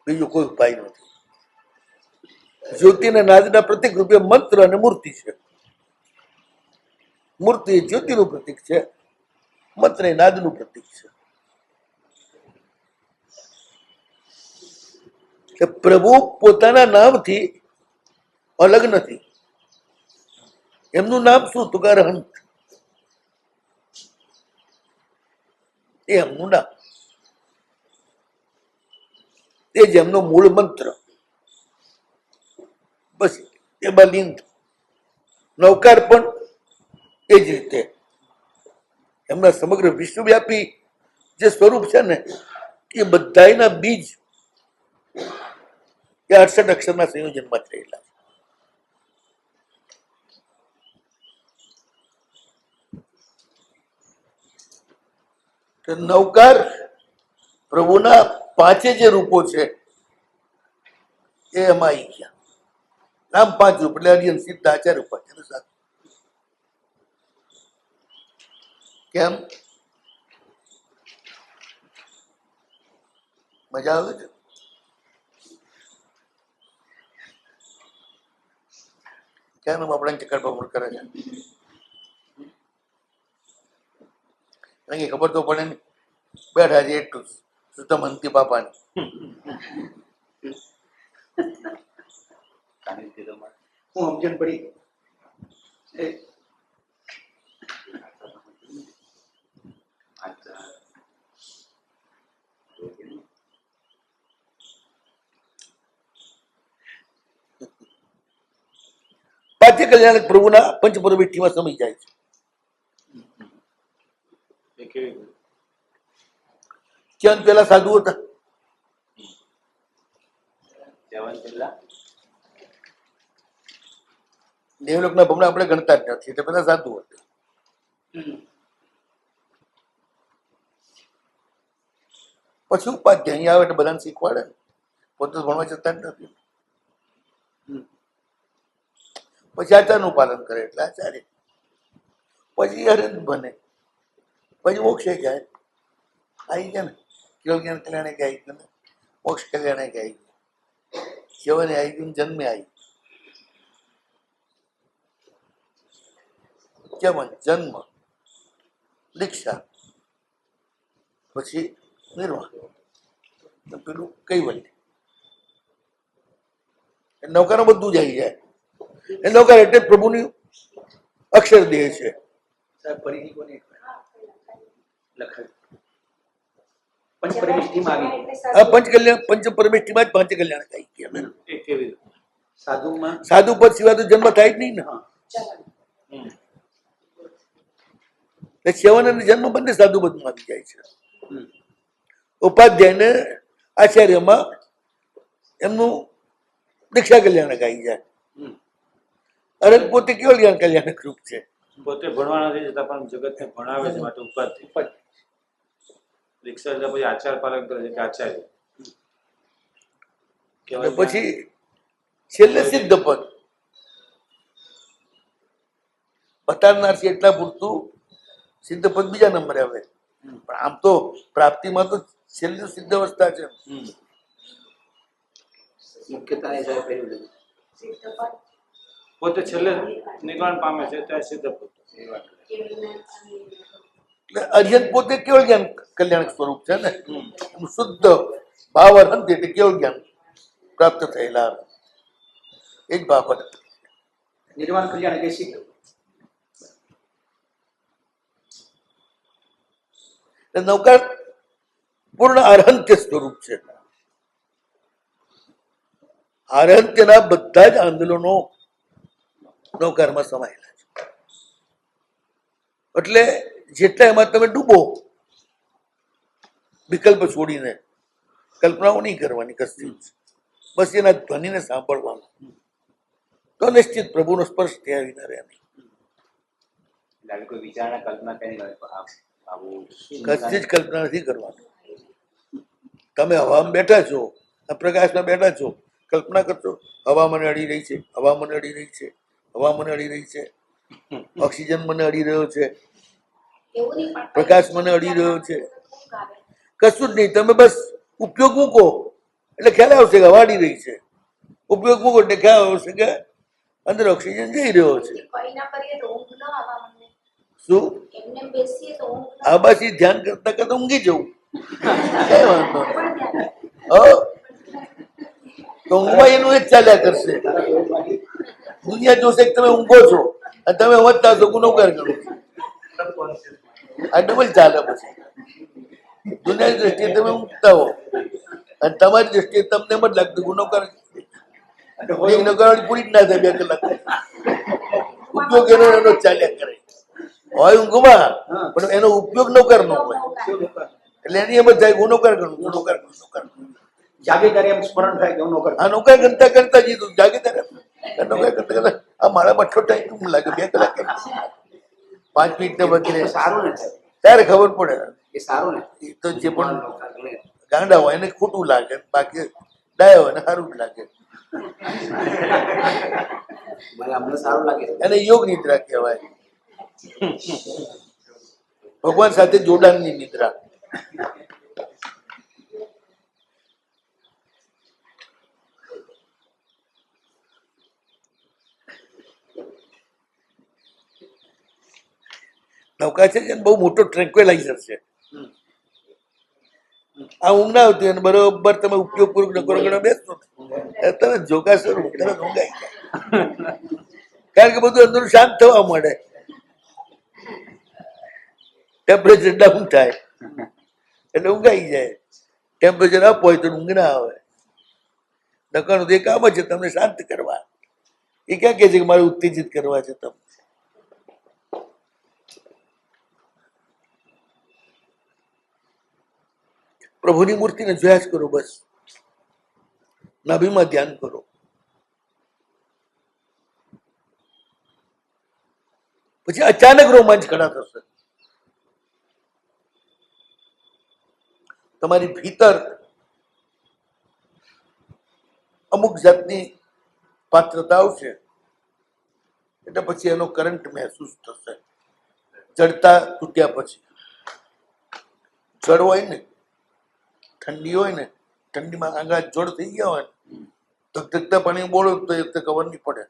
બીજો કોઈ ઉપાય નથી. જ્યોતિ અને નાદના પ્રતિક રૂપે મંત્ર અને મૂર્તિ છે. મૂર્તિ એ જ્યોતિનું પ્રતિક છે, મંત્ર એ નાદનું પ્રતિક છે. કે પ્રભુ પોતાના નામથી અલગ નથી. એમનું નામ શું? તો કે અરહંત. એ એમનું નામ, એ જ એમનો મૂળ મંત્ર. બસ એ બલિંદ નૌકાર પણ એ જ રીતે એમના સમગ્ર વિશ્વવ્યાપી જે સ્વરૂપ છે ને એ બધાયના બીજ એ 68 અક્ષરના સંયોજનમાં થયેલા છે. નૌકાર પ્રભુના પાંચે જે રૂપો છે એ એમાં આવી ગયા. નામ 5 રૂપ એટલે અડિયન સિદ્ધ આચાર ઉપાચાર સાથે. કેમ મજા આવે છે? કેમ આપણે ચક્કર પકડ કરે છે? ખબર તો પડે ને. બેઠા છે એટલું સુતમ હંતી બાપાની. હું સમજણ પડી. પાંચે કલ્યાણક પ્રભુના પંચપરમેષ્ઠીમાં સમી જાય છે. એ કેવી રીતે? ત્યાં પેલા સાધુ હતા, જવન પેલા દેવલોકના ભમણા આપણે ગણતા જ નથી, એટલે પેલા સાધુ હતા. પછી ઉપાધ્યાય અહીંયા આવે એટલે બધાને શીખવાડે ને, પોતે તો ભણવા જતા જ નથી. પછી આચાર્યનું પાલન કરે એટલે આચાર્ય, પછી હરિન બને, પછી મોક્ષે જાય. આવી ગયા ને કેવલ જ્ઞાન કલ્યાણે કે આવી ગયું ને, મોક્ષ કલ્યાણે કે આવી ગયું, સેવને આવી ગયું, જન્મે આવી કેવન જન્મ દીક્ષા પછી નિર્વાણ, પેલું કૈવલ્ય. નૌકાનું બધું જ આવી જાય. એ નૌકા એટલે પ્રભુની અક્ષર દેહ છે. સાહેબ ફરીથી કોને લખાય પંચપરમેષ્ઠીમાં આવી આ પંચકલ્યાણ પંચ પરમેષ્ઠીમાં જ પાંચ કલ્યાણ થઈ ગયા. એ કેવી રીતે? સાધુમાં સાધુ પદ સિવાય તો જન્મ થાય જ નહીં ને. એટલે સેવન અને જન્મ બંને સાધુ પદમાં આવી જાય છે. ઉપાધ્યાયને આચાર્યમાં એમનું દીક્ષા કલ્યાણક આવી જાય. અરે પોતે કેવળ જ્ઞાન કલ્યાણક રૂપ છે. પોતે ભણવા નથી જતા પણ જગતને ભણાવે છે માટે ઉપાધિ. દીક્ષા લીધા પછી આચાર પાલન કરે છે કે આચાર્ય અને કહેવાય. પછી છેલ્લે સિદ્ધ પદ બતાડનાર છે એટલા પૂરતું સિદ્ધ પદ બીજા નંબરે આવે. પણ આમ તો પ્રાપ્તિમાં તો છેલ્લી સિદ્ધ અવસ્થા છે. મુખ્યતાને સાહેબ પહેલું લીધું પોતે છેલ્લે નિર્વાણ પામે છે ત્યાં સિદ્ધ પદ. એટલે અર્યન પોતે કેવળ જ્ઞાન કલ્યાણક સ્વરૂપ છે ને. એનું શુદ્ધ ભાવ અર્હંત એટલે કેવળ જ્ઞાન પ્રાપ્ત થયેલા એ જ ભાવ અર્હંત. નિર્વાણ કલ્યાણ કે સિદ્ધ એટલે નૌકા પૂર્ણ અર્હંત્ય સ્વરૂપ છે. અર્હંત્યના બધા જ આંદોલનો નૌકારમાં સમાયેલા છે. એટલે જેટલા એમાં તમે ડૂબો, વિકલ્પ છોડીને કલ્પનાઓ નહીં કરવાની કશી જ, બસ એના ધ્વનિને સાંભળવાનું, તો નિશ્ચિત પ્રભુનો સ્પર્શ થયા વિના રહે નહીં. લાગે કોઈ વિચારણા કલ્પના કરી હોય તો આવું કશી જ કલ્પના નથી કરવાની. તમે હવામાં બેઠા છો, આ પ્રકાશમાં બેઠા છો, કલ્પના કરશો હવા મને અડી રહી છે, હવા મને અડી રહી છે, હવા મને અડી રહી છે, ઓક્સિજન મને અડી રહ્યો છે, પ્રકાશ મને અડી રહ્યો છે. કશું જ નહીં. તમે બસ ઉપયોગ મૂકો એટલે ખ્યાલ આવશે કે હવા અડી રહી છે. ઉપયોગ મૂકો એટલે ખ્યાલ આવશે કે અંદર ઓક્સિજન જઈ રહ્યો છે. શું આ બસ એ ધ્યાન કરતા કરતા ઊંઘી જવું, કઈ વાંધો નહીં. તો ઊંઘમાં એનું એ જ ચાલ્યા કરશે. દુનિયા જોશે કે તમે ઊંઘો છો અને તમે વધતા છો ગુનેગાર કરો છો. આ ડબલ ચાલે. પછી દુનિયાની દ્રષ્ટિએ તમે ઊંઘતા હો અને તમારી દ્રષ્ટિએ તમને એમ જ લાગતું ગુનેગાર પૂરી જ ના થાય 2 કલાક. ઉપયોગ એનો એનો ચાલ્યા કરે હોય ઊંઘમાં, પણ એનો ઉપયોગ નોકર નો હોય એટલે એની એમ જ થાય ગુનેગાર ગણું, ગુનેગાર ગણું. જાગે ત્યારે એમ સ્મરણ થાય કે હું નોકર આ નોકર કરતા કરતા જીતું જાગે ત્યારે નોકર કરતા કરતા આ મારા બઠો ટાઈમ કેમ લાગે 2 કલાક કેમ 5 મિનિટ ને વગેરે સારું ને સાહેબ ત્યારે ખબર પડે. એ સારું ને એ તો જે પણ ગાંડા હોય એને ખોટું લાગે, બાકી ડાયો હોય ને સારું જ લાગે. મને અમને સારું લાગે છે એને યોગ નિદ્રા કહેવાય. ભગવાન સાથે જોડાણની નિદ્રા. નૌકા છે કે બહુ મોટો ટ્રેન્ક્વેલાઇઝર છે. આ ઊંઘ ના આવતી અને બરોબર તમે ઉપયોગ પૂર્વક નકરો ગણો બેસતો તમે જોગાસર તરત ઊંઘાઈ જાય. કારણ કે બધું અંદર શાંત થવા મળે, ટેમ્પરેચર ડાઉન થાય એટલે ઊંઘાઈ જાય. ટેમ્પરેચર અપ હોય તો ઊંઘ ના આવે. નકાનું તો એ કામ જ છે તમને શાંત કરવા. એ ક્યાં કહે છે કે મારે ઉત્તેજિત કરવા છે તમે? પ્રભુની મૂર્તિને જોયા જ કરો, બસ નાભીમાં ધ્યાન કરો. પછી અચાનક રોમાંચ ખડા થશે. તમારી ભીતર અમુક જાતની પાત્રતા આવશે, એટલે પછી એનો કરંટ મહેસૂસ થશે. જડતા તૂટ્યા પછી જળ હોય ને, ઠંડી હોય ને, ઠંડીમાં આંગળા જળ થઈ ગયા હોય ને, ધગધગતા પાણી બોલો તો એ ખબર નહીં પડે.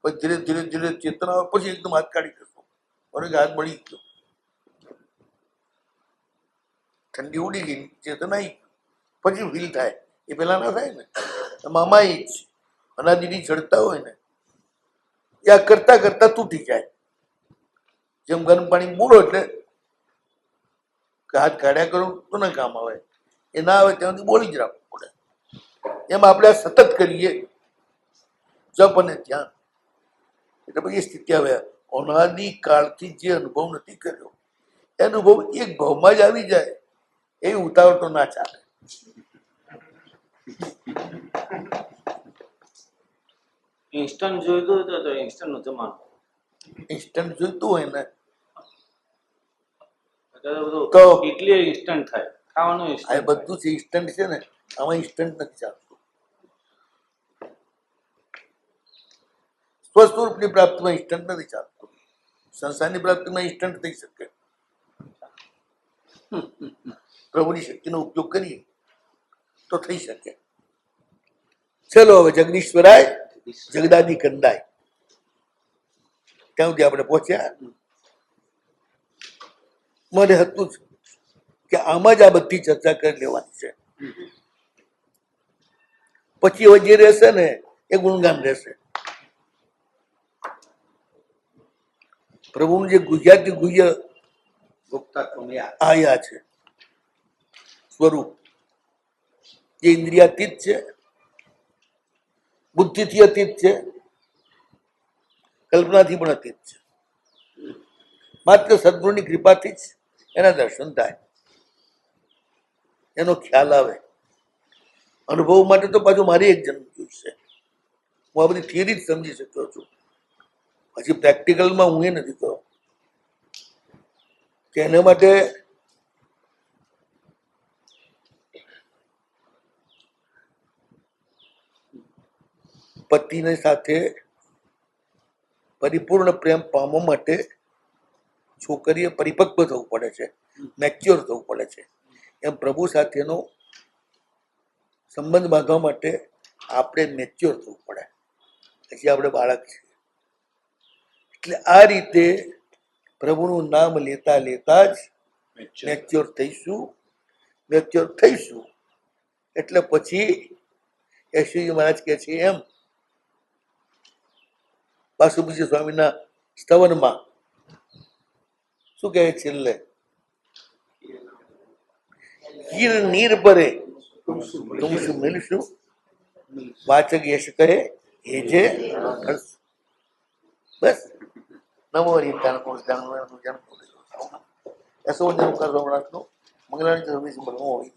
પછી ધીરે ધીરે ધીરે ચેતના આવે, પછી એકદમ હાથ કાઢી જશો, અને હાથ બળી ગયો, ઠંડી ઉડી ગઈ, ચેતના આવી, પછી ફીલ થાય. એ પેલા ના થાય ને. મામા એ જ અનાદિની ચડતા હોય ને, એ આ કરતા કરતા તૂટી જાય. જેમ ગરમ પાણી બોલો એટલે હાથ કાઢ્યા કરો તો ના કામ આવે, એ ના આવે ત્યાં સુધી બોલી જ રાખવું પડે. એમ આપણે આ સતત કરીએ જપ અને ધ્યાન, એટલે પછી સ્થિતિ આવે. અનાદિ કાળથી જે અનુભવ નથી કર્યો એ અનુભવ એક ભાવમાં જ આવી જાય. એ ઉતાવળ તો ના ચાલે. ઇન્સ્ટન્ટ જોઈતું હોય તો ઇન્સ્ટન્ટ નો જમાનો. ઇન્સ્ટન્ટ જોઈતું હોય ને અત્યારે બધું તો કેટલી ઇન્સ્ટન્ટ થાય, ખાવાનું આ instant બધું છે ઇન્સ્ટન્ટ છે ને, આમાં ઇન્સ્ટન્ટ નથી ચાલતું. સ્વસ્વરૂપની પ્રાપ્તિમાં ઇન્સ્ટન્ટ નથી ચાલતું. સંસારની પ્રાપ્તિમાં ઇન્સ્ટન્ટ થઈ શકે. પ્રભુની શક્તિનો ઉપયોગ કરીએ તો થઈ શકે. ચલો હવે જગદીશ્વરાય જગદાદી કંદાય ત્યાં સુધી આપણે પહોંચ્યા. મને હતું જ કે આમાં જ આ બધી ચર્ચા કરી લેવાની છે. પછી હવે જે રહેશે ને એ ગુણગાન રહેશે. પ્રભુનું જે ગુહ્યાતિ ગુહ્ય આયા છે સ્વરૂપ, જે ઇન્દ્રિયાતીત છે, બુદ્ધિથી અતીત છે, કલ્પનાથી પણ અતીત છે. માત્ર સદગુરુની કૃપાથી જ એના દર્શન થાય, એનો ખ્યાલ આવે. અનુભવ માટે તો પાછું મારી એક જન્મ જોઈશે. હું આ બધી થિયરી જ સમજી શક્યો છું, પછી પ્રેક્ટિકલમાં હું એ નથી કહ્યો કે એના માટે પતિને સાથે પરિપૂર્ણ પ્રેમ પામવા માટે છોકરીએ પરિપક્વ થવું પડે છે, મેચ્યોર થવું પડે છે. એમ પ્રભુ સાથેનો સંબંધ બાંધવા માટે આપણે મેચ્યોર થવું પડે, પછી આપણે બાળક છીએ. એટલે આ રીતે પ્રભુનું નામ લેતા લેતા જ મેચ્યોર થઈશું. મેચ્યોર થઈશું એટલે પછી યશુજી મહારાજ કહે છે એમ વાસુદેવ સ્વામીના સ્તવનમાં શું કહે છેલ્લે? હીર નીર પરે તુમ શું મિલશું, વાચક યશ કહે હે જે બસ. નમો હરિતાન પુરુષ યશો જન કર મંગલાની સર્વિસ બનવું હોય.